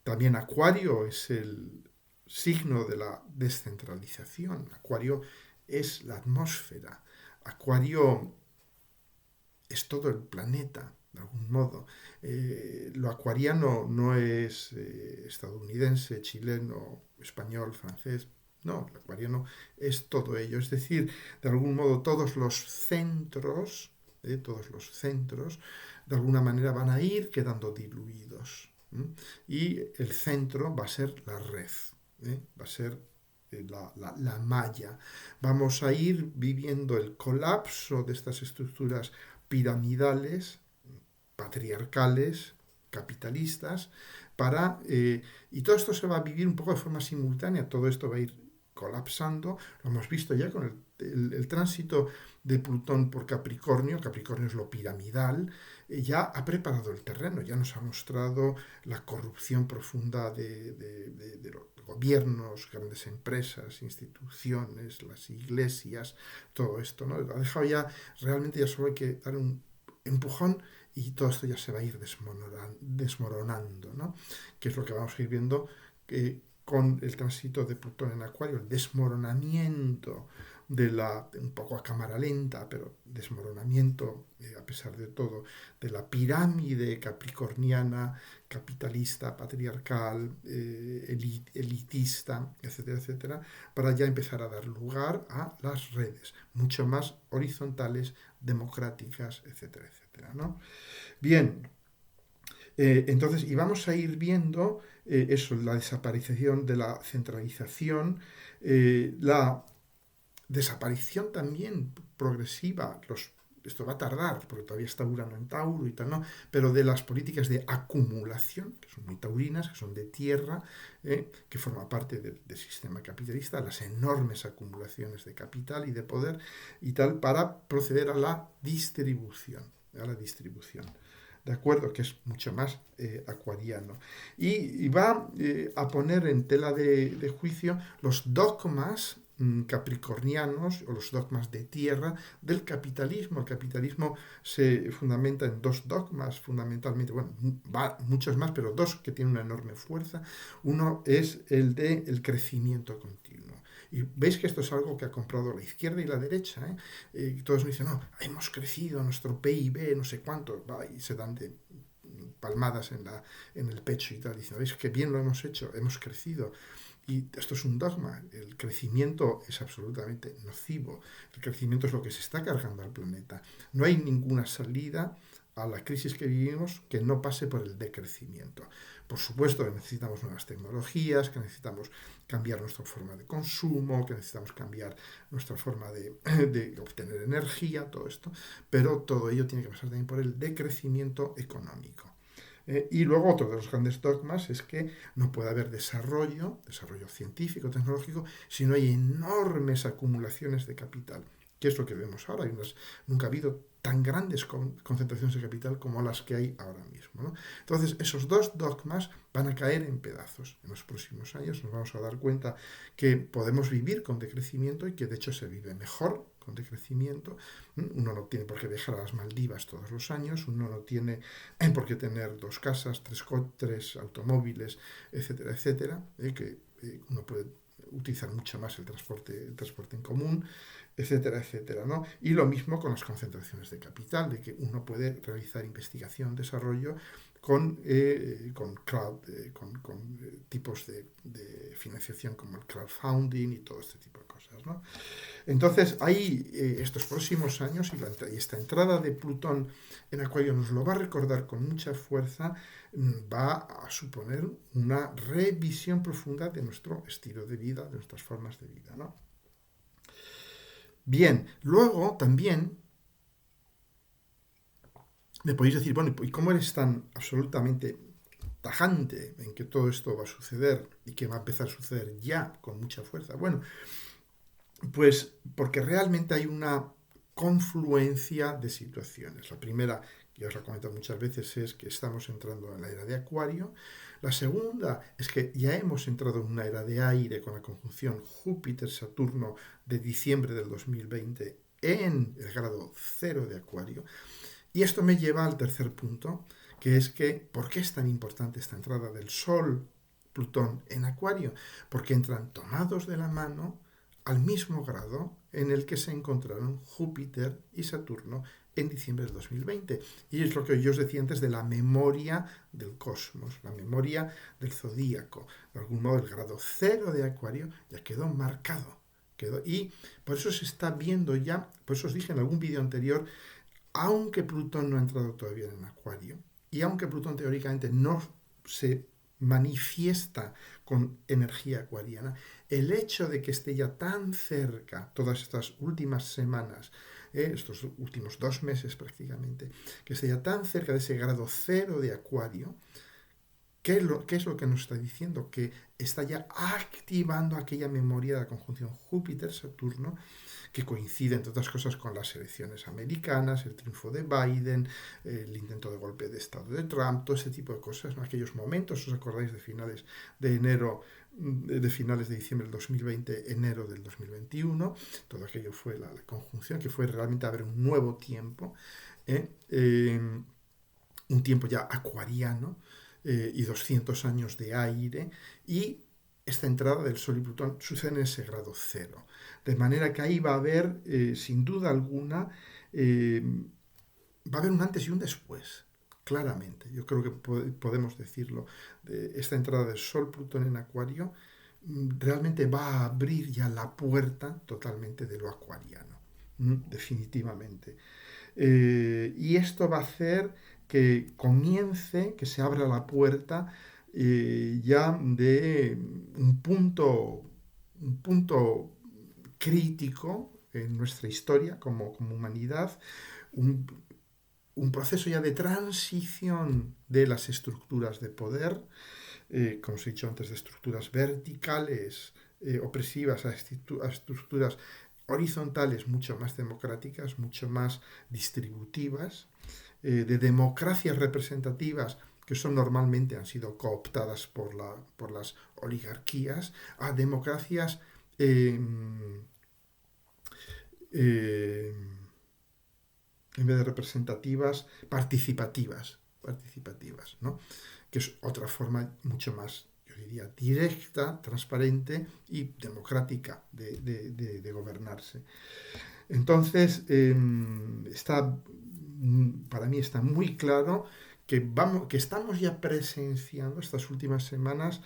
También Acuario es el signo de la descentralización. Acuario es la atmósfera. Acuario es todo el planeta, de algún modo. Lo acuariano no es estadounidense, chileno, español, francés. No, el acuariano es todo ello. Es decir, de algún modo todos los centros, de alguna manera van a ir quedando diluidos. Y el centro va a ser la red, va a ser la malla. Vamos a ir viviendo el colapso de estas estructuras piramidales, patriarcales, capitalistas, y todo esto se va a vivir un poco de forma simultánea, todo esto va a ir colapsando, lo hemos visto ya con el tránsito de Plutón por Capricornio, Capricornio es lo piramidal, ya ha preparado el terreno, ya nos ha mostrado la corrupción profunda de los gobiernos, grandes empresas, instituciones, las iglesias, todo esto, ¿no? Ha dejado ya, realmente ya solo hay que dar un empujón y todo esto ya se va a ir desmoronando, ¿no? Que es lo que vamos a ir viendo con el tránsito de Plutón en Acuario, el desmoronamiento un poco a cámara lenta, pero desmoronamiento, a pesar de todo, de la pirámide capricorniana, capitalista, patriarcal, elitista, etcétera, etcétera, para ya empezar a dar lugar a las redes, mucho más horizontales, democráticas, etcétera, etcétera, ¿no? Bien, entonces, y vamos a ir viendo eso, la desaparición de la centralización, la desaparición también progresiva, esto va a tardar, porque todavía está Urano en Tauro y tal, ¿no? Pero de las políticas de acumulación, que son muy taurinas, que son de tierra, que forma parte del sistema capitalista, las enormes acumulaciones de capital y de poder y tal, para proceder a la distribución, ¿de acuerdo? Que es mucho más acuariano. Y va a poner en tela de juicio los dogmas capricornianos o los dogmas de tierra del capitalismo. El capitalismo se fundamenta en dos dogmas fundamentalmente, bueno, muchos más, pero dos que tienen una enorme fuerza. Uno es el del crecimiento continuo. Y veis que esto es algo que ha comprado la izquierda y la derecha. Todos me dicen, no, hemos crecido, nuestro PIB, no sé cuánto, y se dan de palmadas en el pecho y tal. Dicen, veis que bien lo hemos hecho, hemos crecido. Y esto es un dogma. El crecimiento es absolutamente nocivo. El crecimiento es lo que se está cargando al planeta. No hay ninguna salida a la crisis que vivimos que no pase por el decrecimiento. Por supuesto que necesitamos nuevas tecnologías, que necesitamos cambiar nuestra forma de consumo, que necesitamos cambiar nuestra forma de obtener energía, todo esto, pero todo ello tiene que pasar también por el decrecimiento económico. Y luego otro de los grandes dogmas es que no puede haber desarrollo científico, tecnológico, si no hay enormes acumulaciones de capital. ¿Qué es lo que vemos ahora? Nunca ha habido tan grandes concentraciones de capital como las que hay ahora mismo, ¿no? Entonces, esos dos dogmas van a caer en pedazos. En los próximos años nos vamos a dar cuenta que podemos vivir con decrecimiento y que de hecho se vive mejor con decrecimiento. Uno no tiene por qué viajar a las Maldivas todos los años, uno no tiene por qué tener dos casas, tres automóviles, etcétera, etcétera, que uno puede utilizar mucho más el transporte en común, etcétera, etcétera, ¿no? Y lo mismo con las concentraciones de capital, de que uno puede realizar investigación, desarrollo con tipos de financiación como el crowdfunding y todo este tipo de cosas, ¿no? Entonces, hay estos próximos años y esta entrada de Plutón en Acuario nos lo va a recordar con mucha fuerza, va a suponer una revisión profunda de nuestro estilo de vida, de nuestras formas de vida, ¿no? Bien, luego también me podéis decir, bueno, ¿y cómo eres tan absolutamente tajante en que todo esto va a suceder y que va a empezar a suceder ya con mucha fuerza? Bueno, pues porque realmente hay una confluencia de situaciones. La primera, que ya os lo he comentado muchas veces, es que estamos entrando en la era de Acuario. La segunda es que ya hemos entrado en una era de aire con la conjunción Júpiter-Saturno de diciembre del 2020 en el grado cero de Acuario. Y esto me lleva al tercer punto, que es que, ¿por qué es tan importante esta entrada del Sol, Plutón en Acuario? Porque entran tomados de la mano al mismo grado en el que se encontraron Júpiter y Saturno en diciembre del 2020. Y es lo que yo os decía antes de la memoria del cosmos, la memoria del zodíaco. De algún modo, el grado cero de Acuario ya quedó marcado. Y por eso se está viendo ya, por eso os dije en algún vídeo anterior, aunque Plutón no ha entrado todavía en Acuario, y aunque Plutón teóricamente no se manifiesta con energía acuariana, el hecho de que esté ya tan cerca todas estas últimas semanas, estos últimos 2 meses prácticamente, que esté ya tan cerca de ese grado cero de Acuario, ¿qué es lo que nos está diciendo? Que está ya activando aquella memoria de la conjunción Júpiter-Saturno, que coincide, entre otras cosas, con las elecciones americanas, el triunfo de Biden, el intento de golpe de Estado de Trump, todo ese tipo de cosas, ¿no? Aquellos momentos, ¿os acordáis de finales de enero, de finales de diciembre del 2020, enero del 2021? Todo aquello fue la conjunción, que fue realmente haber un nuevo tiempo, ¿eh? Un tiempo ya acuariano, y 200 años de aire, y esta entrada del Sol y Plutón sucede en ese grado cero. De manera que ahí va a haber, sin duda alguna, va a haber un antes y un después, claramente. Yo creo que podemos decirlo. Esta entrada del Sol, Plutón en Acuario realmente va a abrir ya la puerta totalmente de lo acuariano, definitivamente. Y esto va a hacer que comience, que se abra la puerta ya de un punto crítico en nuestra historia como humanidad, un, un proceso ya de transición de las estructuras de poder, como os he dicho antes, de estructuras verticales, opresivas, a estructuras horizontales mucho más democráticas, mucho más distributivas, de democracias representativas que son normalmente han sido cooptadas por las oligarquías, a democracias eh, eh, en vez de representativas, participativas, ¿no? Que es otra forma mucho más, yo diría, directa, transparente y democrática de gobernarse. Entonces, para mí está muy claro que estamos ya presenciando estas últimas semanas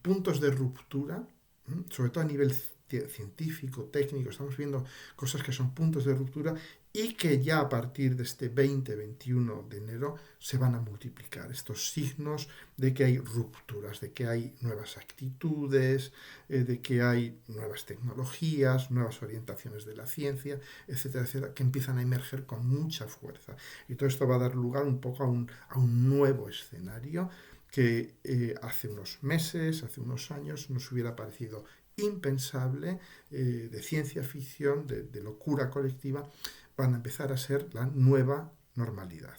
puntos de ruptura, sobre todo a nivel científico, técnico, estamos viendo cosas que son puntos de ruptura y que ya a partir de este 20-21 de enero se van a multiplicar estos signos de que hay rupturas, de que hay nuevas actitudes, de que hay nuevas tecnologías, nuevas orientaciones de la ciencia, etcétera, etcétera, que empiezan a emerger con mucha fuerza. Y todo esto va a dar lugar un poco a un nuevo escenario que hace unos meses, hace unos años, nos hubiera parecido impensable, de ciencia ficción, de locura colectiva, van a empezar a ser la nueva normalidad.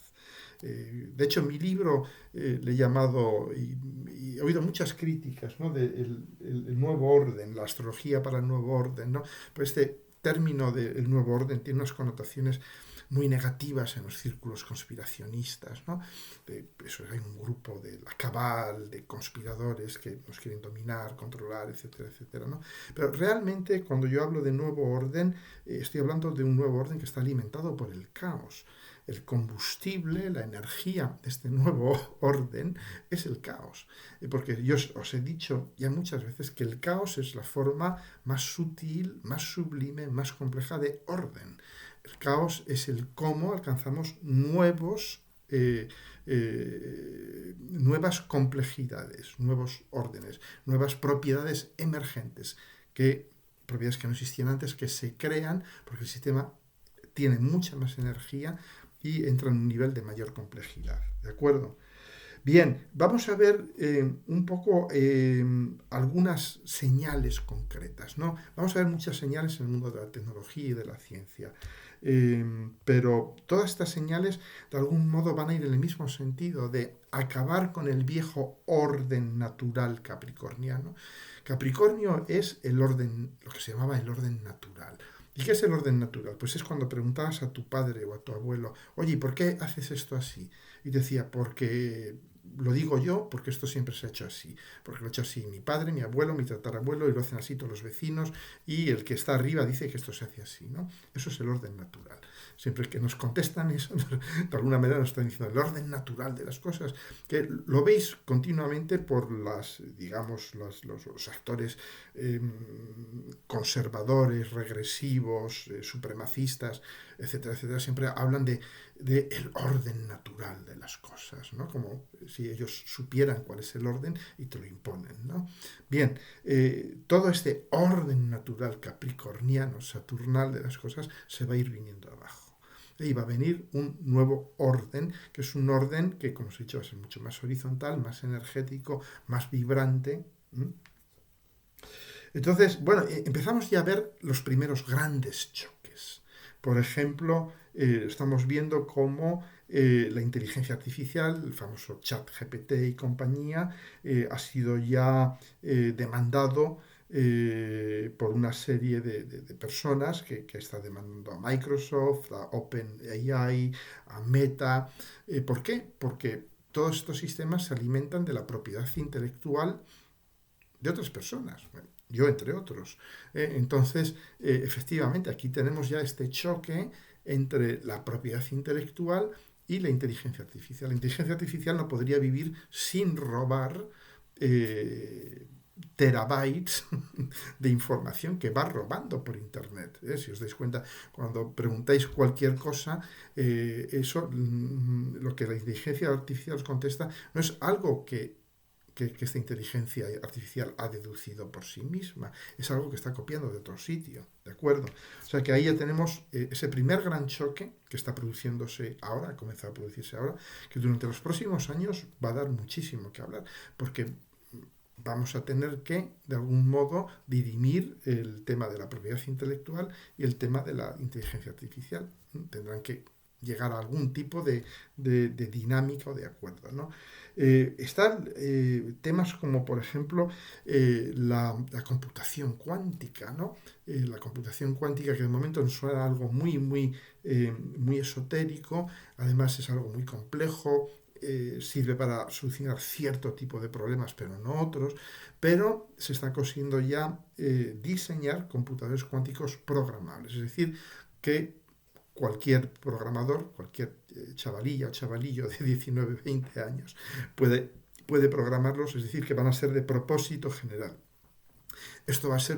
De hecho, mi libro le he llamado, y he oído muchas críticas, ¿no? El nuevo orden, la astrología para el nuevo orden, ¿no? Pero este término del nuevo orden tiene unas connotaciones muy negativas en los círculos conspiracionistas, ¿no? Eso, hay un grupo de la cabal, de conspiradores que nos quieren dominar, controlar, etcétera, etcétera, ¿no? Pero realmente cuando yo hablo de nuevo orden, estoy hablando de un nuevo orden que está alimentado por el caos. El combustible, la energía de este nuevo orden es el caos. Porque yo os he dicho ya muchas veces que el caos es la forma más sutil, más sublime, más compleja de orden. El caos es el cómo alcanzamos nuevas complejidades, nuevos órdenes, nuevas propiedades emergentes, propiedades que no existían antes, que se crean porque el sistema tiene mucha más energía y entra en un nivel de mayor complejidad. ¿De acuerdo? Bien, vamos a ver un poco algunas señales concretas, ¿no? Vamos a ver muchas señales en el mundo de la tecnología y de la ciencia. Pero todas estas señales de algún modo van a ir en el mismo sentido de acabar con el viejo orden natural capricorniano. Capricornio es el orden, lo que se llamaba el orden natural. ¿Y qué es el orden natural? Pues es cuando preguntabas a tu padre o a tu abuelo, oye, ¿por qué haces esto así? Y decía, porque lo digo yo, porque esto siempre se ha hecho así. Porque lo ha hecho así mi padre, mi abuelo, mi tatarabuelo, y lo hacen así todos los vecinos, y el que está arriba dice que esto se hace así, ¿no? Eso es el orden natural. Siempre que nos contestan eso, de alguna manera nos están diciendo el orden natural de las cosas, que lo veis continuamente por digamos, los actores conservadores, regresivos, supremacistas, etcétera, etcétera, siempre hablan de el orden natural de las cosas, ¿no? Como si ellos supieran cuál es el orden y te lo imponen, ¿no? Bien, todo este orden natural capricorniano, saturnal de las cosas se va a ir viniendo abajo. Y va a venir un nuevo orden, que es un orden que, como os he dicho, va a ser mucho más horizontal, más energético, más vibrante. Entonces, bueno, empezamos ya a ver los primeros grandes choques. Por ejemplo, estamos viendo cómo la inteligencia artificial, el famoso chat GPT y compañía, ha sido ya demandado por una serie de personas que está demandando a Microsoft, a OpenAI, a Meta. ¿Por qué? Porque todos estos sistemas se alimentan de la propiedad intelectual de otras personas, bueno, yo entre otros. Entonces, efectivamente, aquí tenemos ya este choque entre la propiedad intelectual y la inteligencia artificial. La inteligencia artificial no podría vivir sin robar eh, terabytes de información que va robando por Internet. Si os dais cuenta, cuando preguntáis cualquier cosa, eso, lo que la inteligencia artificial os contesta, no es algo que esta inteligencia artificial ha deducido por sí misma, es algo que está copiando de otro sitio, ¿de acuerdo? O sea que ahí ya tenemos ese primer gran choque que está produciéndose ahora, ha comenzado a producirse ahora, que durante los próximos años va a dar muchísimo que hablar, porque vamos a tener que, de algún modo, dirimir el tema de la propiedad intelectual y el tema de la inteligencia artificial. Tendrán que llegar a algún tipo de dinámica o de acuerdo, ¿no? Están temas como, por ejemplo, la computación cuántica, ¿no? La computación cuántica, que de momento nos suena algo muy esotérico, además es algo muy complejo, sirve para solucionar cierto tipo de problemas, pero no otros, pero se está consiguiendo ya diseñar computadores cuánticos programables, es decir, que cualquier programador, cualquier chavalilla o chavalillo de 19, 20 años puede programarlos, es decir, que van a ser de propósito general. Esto va a ser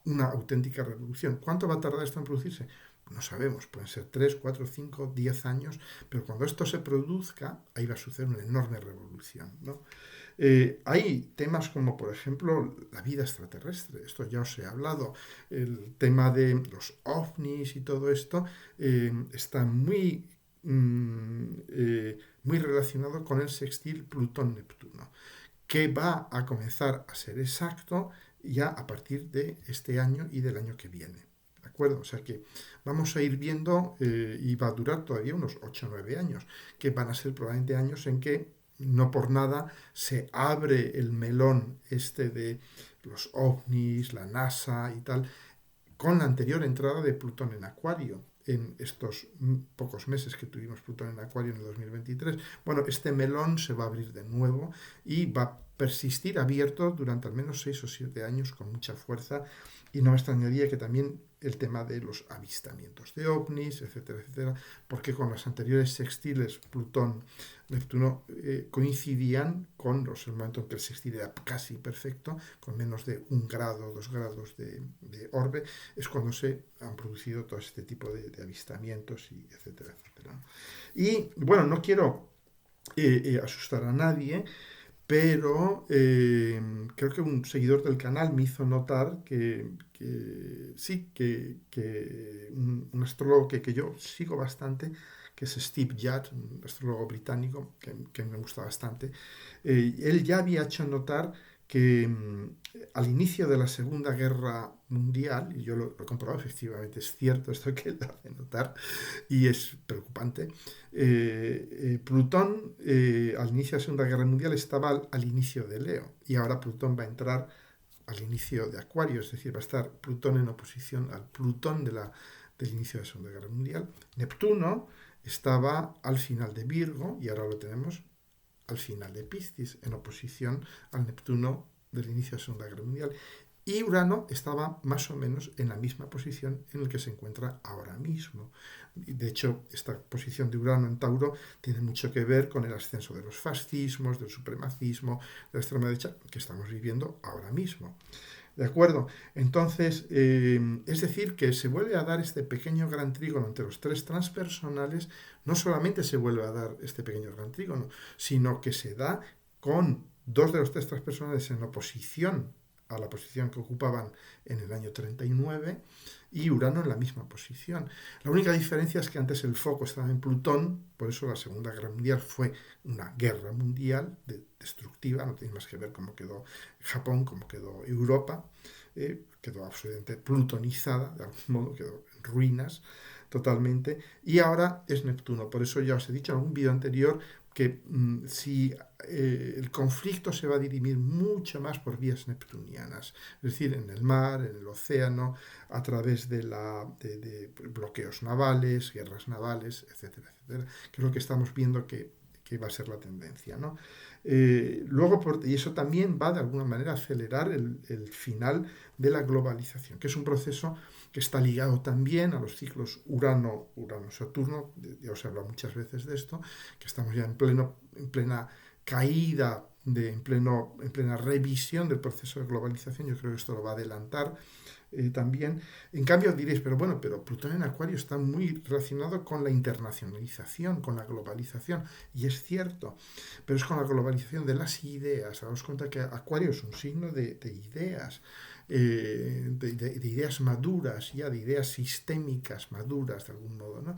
una auténtica revolución. ¿Cuánto va a tardar esto en producirse? No sabemos, pueden ser 3, 4, 5, 10 años, pero cuando esto se produzca, ahí va a suceder una enorme revolución, ¿no? Hay temas como, por ejemplo, la vida extraterrestre. Esto ya os he hablado. El tema de los ovnis y todo esto está muy relacionado con el sextil Plutón-Neptuno, que va a comenzar a ser exacto ya a partir de este año y del año que viene. ¿De acuerdo? O sea que vamos a ir viendo, y va a durar todavía unos 8 o 9 años, que van a ser probablemente años en que no por nada se abre el melón este de los ovnis, la NASA y tal, con la anterior entrada de Plutón en Acuario en estos pocos meses que tuvimos Plutón en Acuario en el 2023. Bueno, este melón se va a abrir de nuevo y va a persistir abierto durante al menos 6 o 7 años con mucha fuerza, y no me extrañaría que también el tema de los avistamientos de ovnis, etcétera, etcétera, porque con las anteriores sextiles Plutón-Neptuno coincidían con el momento en que el sextil era casi perfecto, con menos de 1 grado, 2 grados de orbe, es cuando se han producido todo este tipo de avistamientos, y etcétera, etcétera. Y bueno, no quiero asustar a nadie, pero creo que un seguidor del canal me hizo notar que sí, que un astrólogo que yo sigo bastante, que es Steve Judd, un astrólogo británico que me gusta bastante, él ya había hecho notar que al inicio de la Segunda Guerra Mundial, y yo lo he comprobado, efectivamente es cierto esto que él hace notar, y es preocupante. Plutón al inicio de la Segunda Guerra Mundial estaba al inicio de Leo, y ahora Plutón va a entrar al inicio de Acuario, es decir, va a estar Plutón en oposición al Plutón del inicio de la Segunda Guerra Mundial. Neptuno estaba al final de Virgo y ahora lo tenemos al final de Piscis, en oposición al Neptuno del inicio de la Segunda Guerra Mundial. Y Urano estaba más o menos en la misma posición en la que se encuentra ahora mismo. De hecho, esta posición de Urano en Tauro tiene mucho que ver con el ascenso de los fascismos, del supremacismo, de la extrema derecha, que estamos viviendo ahora mismo. ¿De acuerdo? Entonces, es decir, que se vuelve a dar este pequeño gran trígono entre los tres transpersonales. No solamente se vuelve a dar este pequeño gran trígono, sino que se da con dos de los tres transpersonales en oposición a la posición que ocupaban en el año 39 y Urano en la misma posición. La única diferencia es que antes el foco estaba en Plutón, por eso la Segunda Guerra Mundial fue una guerra mundial destructiva, no tiene más que ver cómo quedó Japón, cómo quedó Europa, quedó absolutamente plutonizada, de algún modo quedó en ruinas totalmente, y ahora es Neptuno. Por eso ya os he dicho en algún vídeo anterior que si el conflicto se va a dirimir mucho más por vías neptunianas, es decir, en el mar, en el océano, a través de bloqueos navales, guerras navales, etcétera, etcétera, que es lo que estamos viendo que que va a ser la tendencia, ¿no? Luego, y eso también va de alguna manera a acelerar el final de la globalización, que es un proceso que está ligado también a los ciclos Urano-Saturno. Ya os he hablado muchas veces de esto, que estamos ya en plena caída, en plena revisión del proceso de globalización. Yo creo que esto lo va a adelantar también. En cambio diréis, pero bueno, pero Plutón en Acuario está muy relacionado con la internacionalización, con la globalización, y es cierto, pero es con la globalización de las ideas. Daos cuenta que Acuario es un signo de ideas, de ideas maduras, ya de ideas sistémicas maduras de algún modo, ¿no?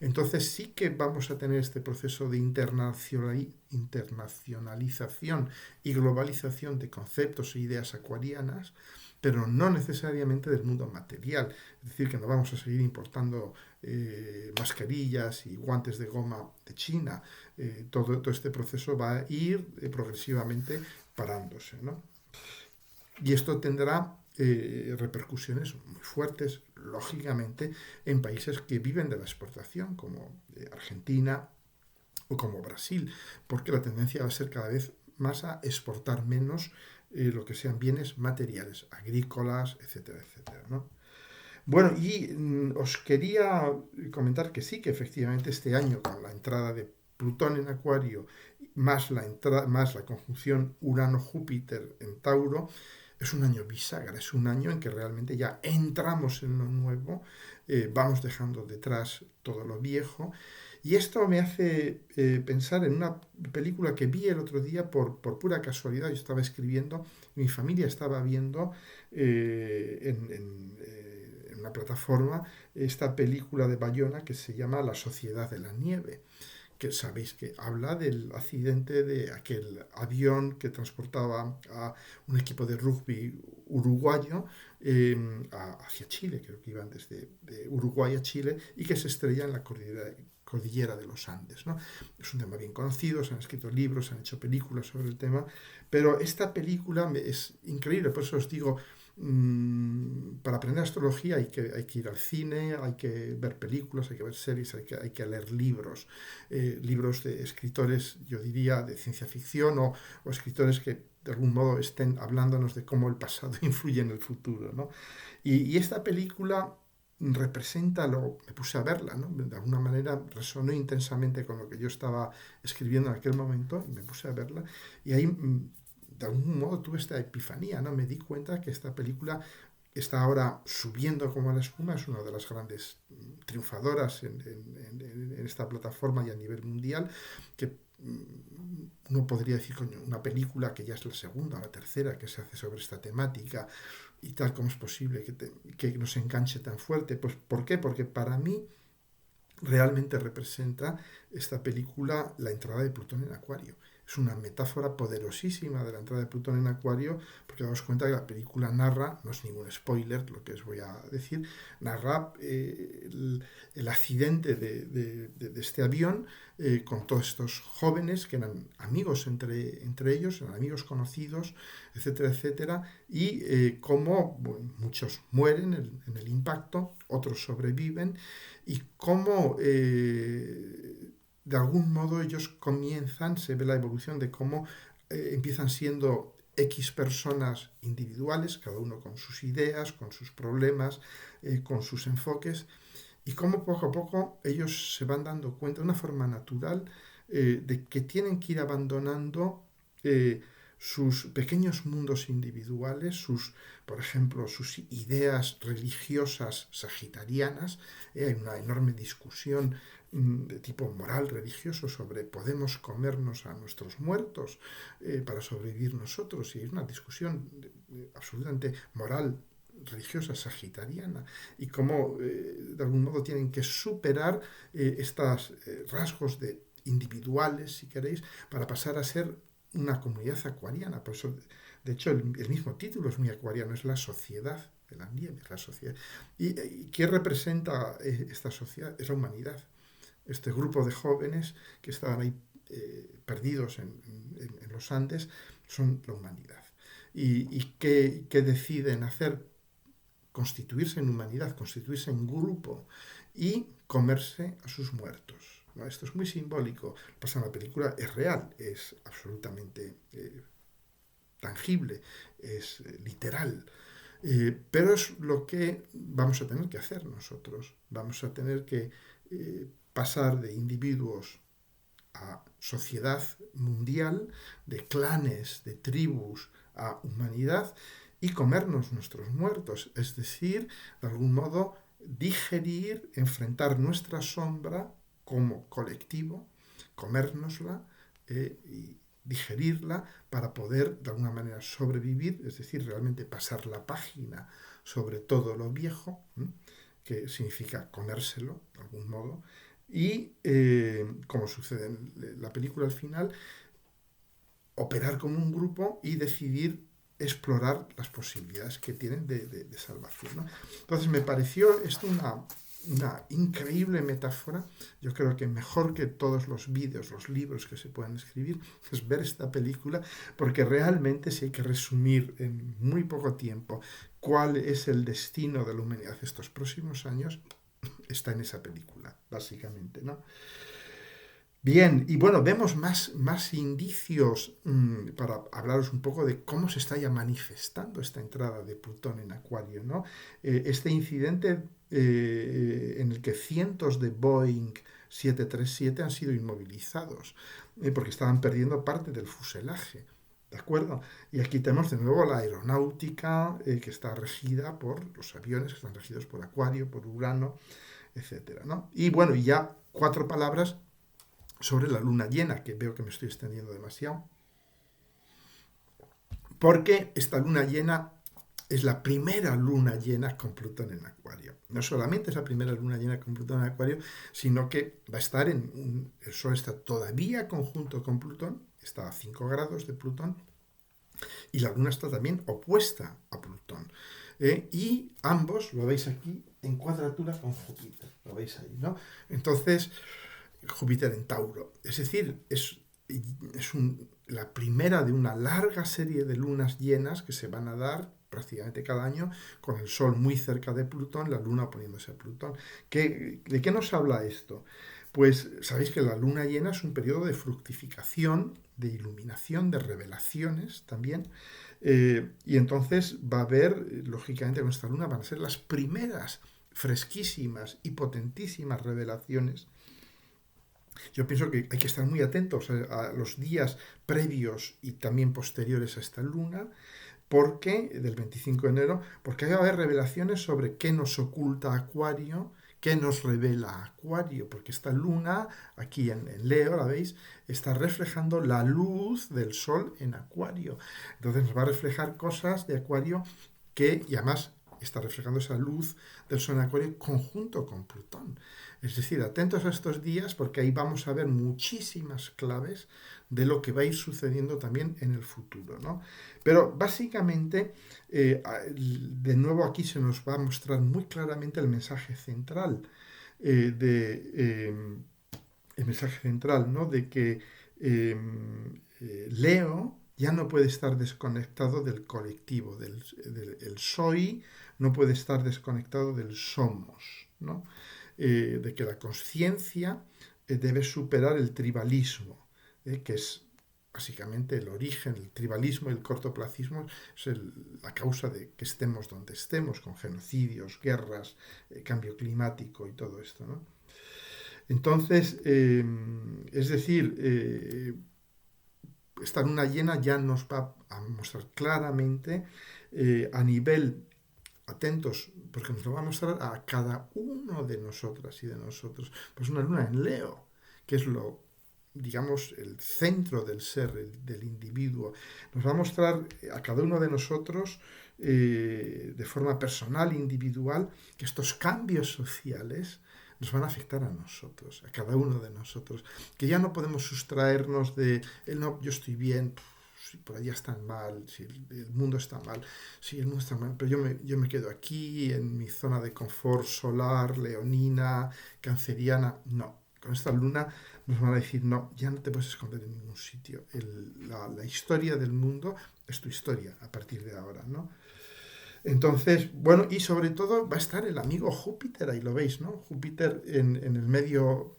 Entonces sí que vamos a tener este proceso de internacionalización y globalización de conceptos e ideas acuarianas, pero no necesariamente del mundo material. Es decir, que no vamos a seguir importando mascarillas y guantes de goma de China. Todo este proceso va a ir progresivamente parándose, ¿no? Y esto tendrá repercusiones muy fuertes, lógicamente, en países que viven de la exportación, como Argentina o como Brasil, porque la tendencia va a ser cada vez más a exportar menos lo que sean bienes materiales, agrícolas, etcétera, etcétera, ¿no? Bueno, y os quería comentar que sí, que efectivamente este año, con la entrada de Plutón en Acuario, más la conjunción Urano-Júpiter en Tauro, es un año bisagra, es un año en que realmente ya entramos en lo nuevo, vamos dejando detrás todo lo viejo. Y esto me hace pensar en una película que vi el otro día por pura casualidad. Yo estaba escribiendo, mi familia estaba viendo en una plataforma esta película de Bayona que se llama La Sociedad de la Nieve, que sabéis que habla del accidente de aquel avión que transportaba a un equipo de rugby uruguayo hacia Chile, creo que iban desde de Uruguay a Chile, y que se estrella en la cordillera de los Andes, ¿no? Es un tema bien conocido, se han escrito libros, se han hecho películas sobre el tema, pero esta película es increíble, por eso os digo, para aprender astrología hay que ir al cine, hay que ver películas, hay que ver series, hay que leer libros, libros de escritores, yo diría, de ciencia ficción o escritores que de algún modo estén hablándonos de cómo el pasado influye en el futuro, ¿no? Y esta película representa me puse a verla, ¿no? De alguna manera resonó intensamente con lo que yo estaba escribiendo en aquel momento, y me puse a verla, y ahí de algún modo tuve esta epifanía, ¿no? Me di cuenta que esta película está ahora subiendo como la espuma, es una de las grandes triunfadoras en esta plataforma y a nivel mundial, que uno podría decir, coño, una película que ya es la segunda o la tercera que se hace sobre esta temática y tal, ¿cómo es posible que nos enganche tan fuerte? Pues ¿por qué? Porque para mí realmente representa esta película la entrada de Plutón en Acuario. Es una metáfora poderosísima de la entrada de Plutón en Acuario, porque daos cuenta que la película narra, no es ningún spoiler lo que os voy a decir, narra el accidente de este avión con todos estos jóvenes que eran amigos entre ellos, eran amigos conocidos, etcétera, etcétera, y cómo bueno, muchos mueren en el impacto, otros sobreviven, y cómo de algún modo ellos comienzan, se ve la evolución de cómo empiezan siendo X personas individuales, cada uno con sus ideas, con sus problemas, con sus enfoques, y cómo poco a poco ellos se van dando cuenta de una forma natural de que tienen que ir abandonando sus pequeños mundos individuales, por ejemplo, sus ideas religiosas sagitarianas. Hay una enorme discusión de tipo moral religioso sobre podemos comernos a nuestros muertos para sobrevivir nosotros, y es una discusión absolutamente moral religiosa sagitariana, y cómo de algún modo tienen que superar estos rasgos individuales, si queréis, para pasar a ser una comunidad acuariana. Por eso, de hecho, el mismo título es muy acuariano, es la sociedad de la nieve, la sociedad. ¿Y qué representa esta sociedad? Es la humanidad. Este grupo de jóvenes que estaban ahí perdidos en los Andes son la humanidad. ¿Y qué deciden hacer? Constituirse en humanidad, constituirse en grupo y comerse a sus muertos. ¿no? Esto es muy simbólico. Pasa en la película, es real, es absolutamente tangible, es literal. Pero es lo que vamos a tener que hacer nosotros. Vamos a tener que pasar de individuos a sociedad mundial, de clanes, de tribus, a humanidad y comernos nuestros muertos. Es decir, de algún modo, digerir, enfrentar nuestra sombra como colectivo, comérnosla y digerirla para poder de alguna manera sobrevivir, es decir, realmente pasar la página sobre todo lo viejo, que significa comérselo de algún modo, y como sucede en la película al final, operar como un grupo y decidir explorar las posibilidades que tienen de salvación, ¿no? Entonces me pareció esto una increíble metáfora. Yo creo que mejor que todos los vídeos, los libros que se puedan escribir, es ver esta película, porque realmente si hay que resumir en muy poco tiempo cuál es el destino de la humanidad estos próximos años, está en esa película, básicamente, ¿no? Bien, y bueno, vemos más indicios para hablaros un poco de cómo se está ya manifestando esta entrada de Plutón en Acuario, ¿no? Este incidente en el que cientos de Boeing 737 han sido inmovilizados porque estaban perdiendo parte del fuselaje. ¿De acuerdo? Y aquí tenemos de nuevo la aeronáutica que está regida por los aviones que están regidos por Acuario, por Urano, etcétera, ¿no? Y bueno, ya 4 palabras sobre la luna llena, que veo que me estoy extendiendo demasiado, porque esta luna llena es la primera luna llena con Plutón en Acuario. No solamente es la primera luna llena con Plutón en Acuario, sino que va a estar el Sol está todavía conjunto con Plutón, está a 5 grados de Plutón, y la luna está también opuesta a Plutón. Y ambos, lo veis aquí, en cuadratura con Júpiter, lo veis ahí, ¿no? Entonces, Júpiter en Tauro. Es decir, la primera de una larga serie de lunas llenas que se van a dar prácticamente cada año, con el Sol muy cerca de Plutón, la Luna poniéndose a Plutón. ¿De qué nos habla esto? Pues sabéis que la luna llena es un periodo de fructificación, de iluminación, de revelaciones también. Y entonces va a haber, lógicamente con esta luna, van a ser las primeras fresquísimas y potentísimas revelaciones. Yo pienso que hay que estar muy atentos a los días previos y también posteriores a esta luna, porque del 25 de enero, porque ahí va a haber revelaciones sobre qué nos oculta Acuario, qué nos revela Acuario, porque esta luna, aquí en Leo, la veis, está reflejando la luz del Sol en Acuario. Entonces nos va a reflejar cosas de Acuario y además está reflejando esa luz del Sol en Acuario conjunto con Plutón. Es decir, atentos a estos días porque ahí vamos a ver muchísimas claves de lo que va a ir sucediendo también en el futuro, ¿no? Pero básicamente, de nuevo aquí se nos va a mostrar muy claramente el mensaje central el mensaje central, ¿no? De que Leo ya no puede estar desconectado del colectivo, el soy no puede estar desconectado del somos, ¿no? De que la conciencia debe superar el tribalismo, que es básicamente el origen, el tribalismo y el cortoplacismo es la causa de que estemos donde estemos, con genocidios, guerras, cambio climático y todo esto, ¿no? Entonces, es decir, esta luna llena ya nos va a mostrar claramente a nivel, atentos, porque nos lo va a mostrar a cada uno de nosotras y de nosotros. Pues una luna en Leo, que es digamos, el centro del ser, del individuo. Nos va a mostrar a cada uno de nosotros, de forma personal, individual, que estos cambios sociales nos van a afectar a nosotros, a cada uno de nosotros, que ya no podemos sustraernos de, no, yo estoy bien, si por allá están mal, si el mundo está mal, si el mundo está mal, pero yo me quedo aquí en mi zona de confort solar, leonina, canceriana, no. Con esta luna nos van a decir, no, ya no te puedes esconder en ningún sitio. La historia del mundo es tu historia a partir de ahora, ¿no? Entonces, bueno, y sobre todo va a estar el amigo Júpiter, ahí lo veis, ¿no? Júpiter en el medio,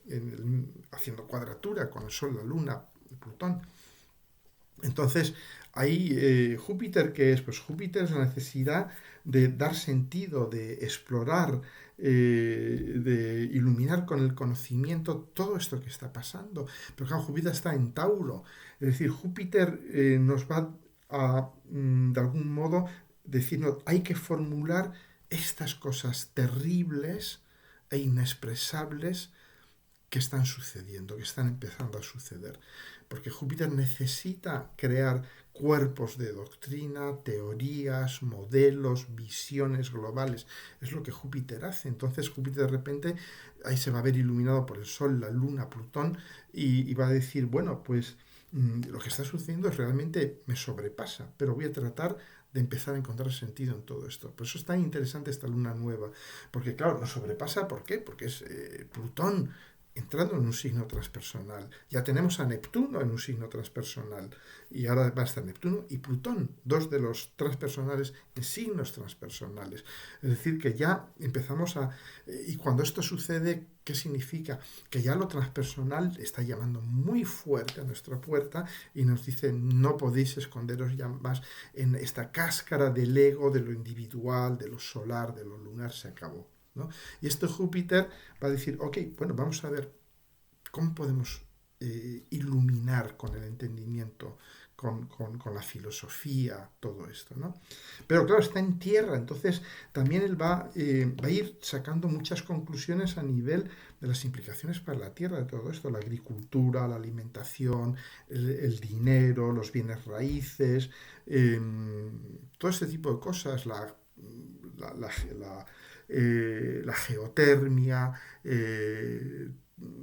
haciendo cuadratura con el Sol, la Luna, Plutón. Entonces, ahí Júpiter, ¿qué es? Pues Júpiter es la necesidad de dar sentido, de explorar, de iluminar con el conocimiento todo esto que está pasando. Pero claro, Júpiter está en Tauro. Es decir, Júpiter nos va a, de algún modo, decirnos, hay que formular estas cosas terribles e inexpresables que están sucediendo, que están empezando a suceder. Porque Júpiter necesita crear cuerpos de doctrina, teorías, modelos, visiones globales. Es lo que Júpiter hace. Entonces Júpiter de repente ahí se va a ver iluminado por el Sol, la Luna, Plutón y va a decir, bueno, pues lo que está sucediendo realmente me sobrepasa, pero voy a tratar de empezar a encontrar sentido en todo esto. Por eso es tan interesante esta luna nueva, porque claro, nos sobrepasa, ¿por qué? Porque es Plutón entrando en un signo transpersonal. Ya tenemos a Neptuno en un signo transpersonal y ahora va a estar Neptuno y Plutón, dos de los transpersonales en signos transpersonales. Es decir, que ya empezamos a... y cuando esto sucede, ¿qué significa? Que ya lo transpersonal está llamando muy fuerte a nuestra puerta y nos dice, no podéis esconderos ya más en esta cáscara del ego, de lo individual, de lo solar, de lo lunar, se acabó. ¿No? Y esto Júpiter va a decir, ok, bueno, vamos a ver cómo podemos iluminar con el entendimiento, con la filosofía, todo esto, ¿no? Pero claro, está en tierra, entonces también él va a ir sacando muchas conclusiones a nivel de las implicaciones para la tierra de todo esto, la agricultura, la alimentación, el dinero, los bienes raíces, todo este tipo de cosas, la, la, la, la geotermia,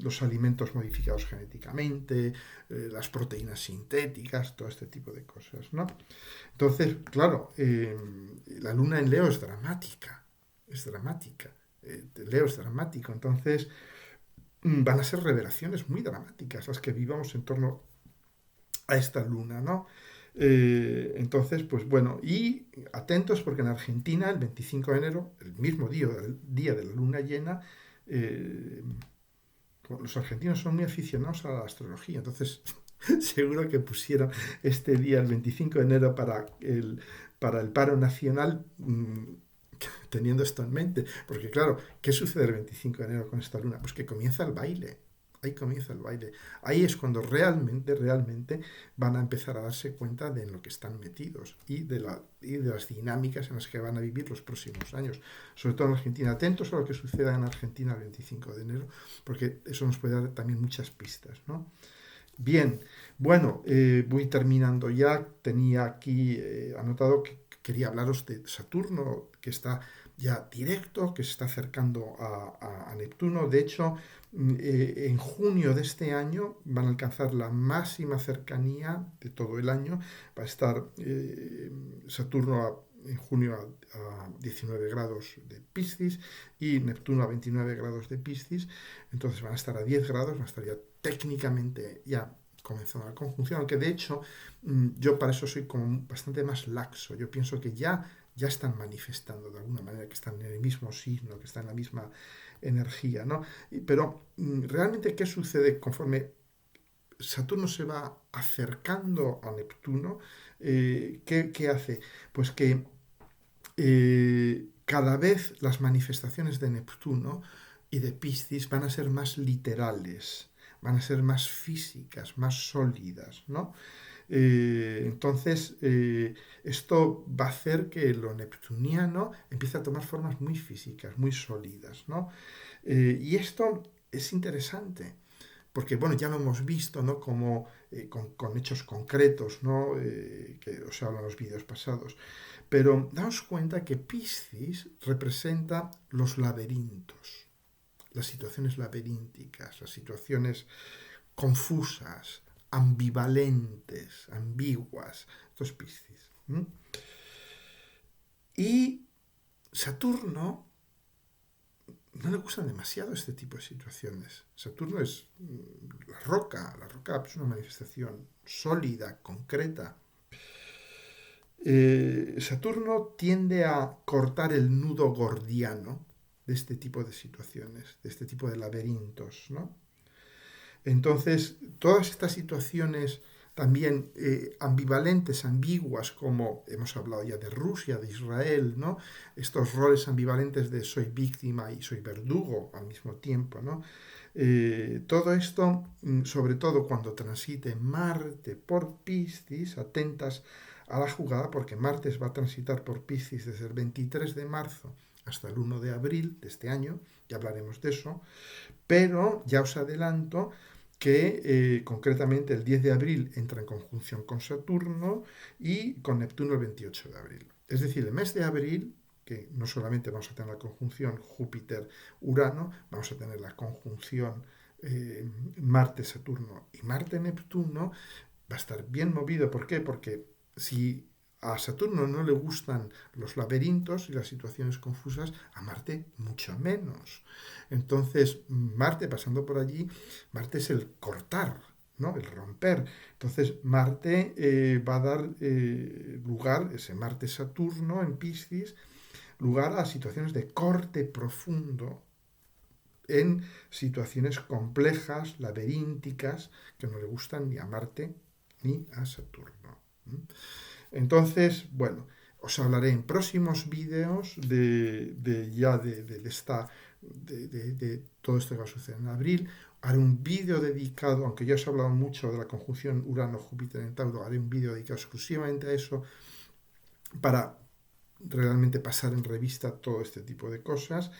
los alimentos modificados genéticamente, las proteínas sintéticas, todo este tipo de cosas, ¿no? Entonces, claro, la luna en Leo es dramática, es dramática. Leo es dramático, entonces van a ser revelaciones muy dramáticas las que vivamos en torno a esta luna, ¿no? Entonces, pues bueno, y atentos porque en Argentina, el 25 de enero, el mismo día de la luna llena, eh, los argentinos son muy aficionados a la astrología, entonces seguro que pusieron este día, el 25 de enero, para el paro nacional, teniendo esto en mente. Porque claro, ¿qué sucede el 25 de enero con esta luna? Pues que comienza el baile. Ahí comienza el baile. Ahí es cuando realmente van a empezar a darse cuenta de en lo que están metidos y de las dinámicas en las que van a vivir los próximos años. Sobre todo en Argentina. Atentos a lo que suceda en Argentina el 25 de enero, porque eso nos puede dar también muchas pistas, ¿no? Bien, bueno, voy terminando ya. Tenía aquí anotado que quería hablaros de Saturno, que está ya directo, que se está acercando a Neptuno. De hecho, en junio de este año van a alcanzar la máxima cercanía de todo el año. Va a estar Saturno en junio a 19 grados de Piscis y Neptuno a 29 grados de Piscis. Entonces van a estar a 10 grados, van a estar ya técnicamente ya comenzando la conjunción, aunque de hecho yo para eso soy como bastante más laxo. Yo pienso que ya están manifestando de alguna manera, que están en el mismo signo, que están en la misma energía, ¿no? Pero realmente, ¿qué sucede conforme Saturno se va acercando a Neptuno? ¿Qué hace? Pues que cada vez las manifestaciones de Neptuno y de Piscis van a ser más literales, van a ser más físicas, más sólidas, ¿no? Entonces, esto va a hacer que lo neptuniano empiece a tomar formas muy físicas, muy sólidas, ¿no? Y esto es interesante, porque, bueno, ya lo hemos visto, ¿no? Como con hechos concretos, ¿no? Que os hablo en los vídeos pasados. Pero daos cuenta que Piscis representa los laberintos, las situaciones laberínticas, las situaciones confusas, ambivalentes, ambiguas. Esto es Piscis. Y Saturno no le gustan demasiado este tipo de situaciones. Saturno es la roca es una manifestación sólida, concreta. Saturno tiende a cortar el nudo gordiano de este tipo de situaciones, de este tipo de laberintos, ¿no? Entonces, todas estas situaciones también ambivalentes, ambiguas, como hemos hablado ya de Rusia, de Israel, ¿no? Estos roles ambivalentes de soy víctima y soy verdugo al mismo tiempo, ¿no? Todo esto, sobre todo cuando transite Marte por Piscis, atentas a la jugada, porque Marte va a transitar por Piscis desde el 23 de marzo hasta el 1 de abril de este año, ya hablaremos de eso, pero ya os adelanto que concretamente el 10 de abril entra en conjunción con Saturno y con Neptuno el 28 de abril. Es decir, el mes de abril, que no solamente vamos a tener la conjunción Júpiter-Urano, vamos a tener la conjunción Marte-Saturno y Marte-Neptuno, va a estar bien movido. ¿Por qué? Porque si a Saturno no le gustan los laberintos y las situaciones confusas, a Marte mucho menos. Entonces, Marte pasando por allí, Marte es el cortar, ¿no? El romper. Entonces, Marte va a dar lugar, ese Marte-Saturno en Piscis, lugar a situaciones de corte profundo en situaciones complejas, laberínticas, que no le gustan ni a Marte ni a Saturno. Entonces, bueno, os hablaré en próximos vídeos de todo esto que va a suceder en abril. Haré un vídeo dedicado, aunque ya os he hablado mucho de la conjunción Urano-Júpiter en Tauro, haré un vídeo dedicado exclusivamente a eso para realmente pasar en revista todo este tipo de cosas.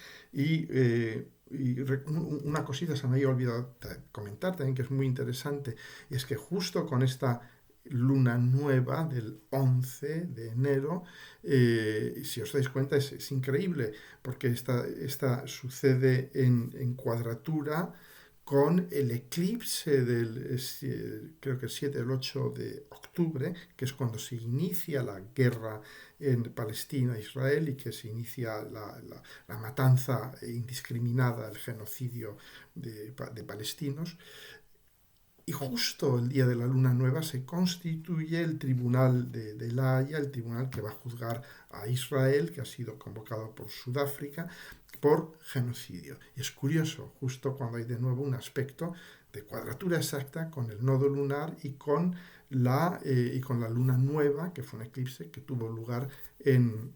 Una cosita se me había olvidado comentar también, que es muy interesante, y es que justo con esta luna nueva del 11 de enero, si os dais cuenta, es increíble, porque esta sucede en cuadratura con el eclipse creo que el 7 o el 8 de octubre, que es cuando se inicia la guerra en Palestina e Israel y que se inicia la matanza indiscriminada, el genocidio de palestinos. Y justo el día de la luna nueva se constituye el tribunal de La Haya, el tribunal que va a juzgar a Israel, que ha sido convocado por Sudáfrica, por genocidio. Y es curioso, justo cuando hay de nuevo un aspecto de cuadratura exacta con el nodo lunar y con la luna nueva, que fue un eclipse que tuvo lugar en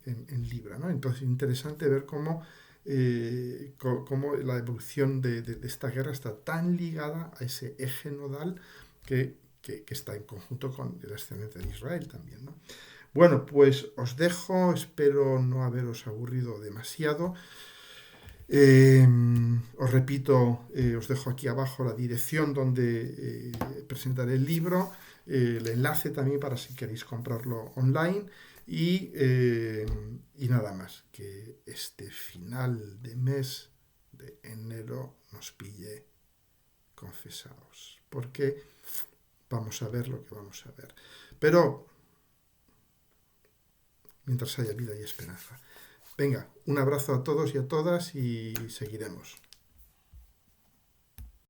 Libra, ¿no? Entonces, interesante ver cómo la evolución de esta guerra está tan ligada a ese eje nodal que está en conjunto con el ascendente de Israel también, ¿no? Bueno, pues os dejo, espero no haberos aburrido demasiado. Os repito, os dejo aquí abajo la dirección donde presentaré el libro, el enlace también para si queréis comprarlo online y nada más, que este final de mes de enero nos pille confesados, porque vamos a ver lo que vamos a ver. Pero mientras haya vida y esperanza. Venga, un abrazo a todos y a todas y seguiremos.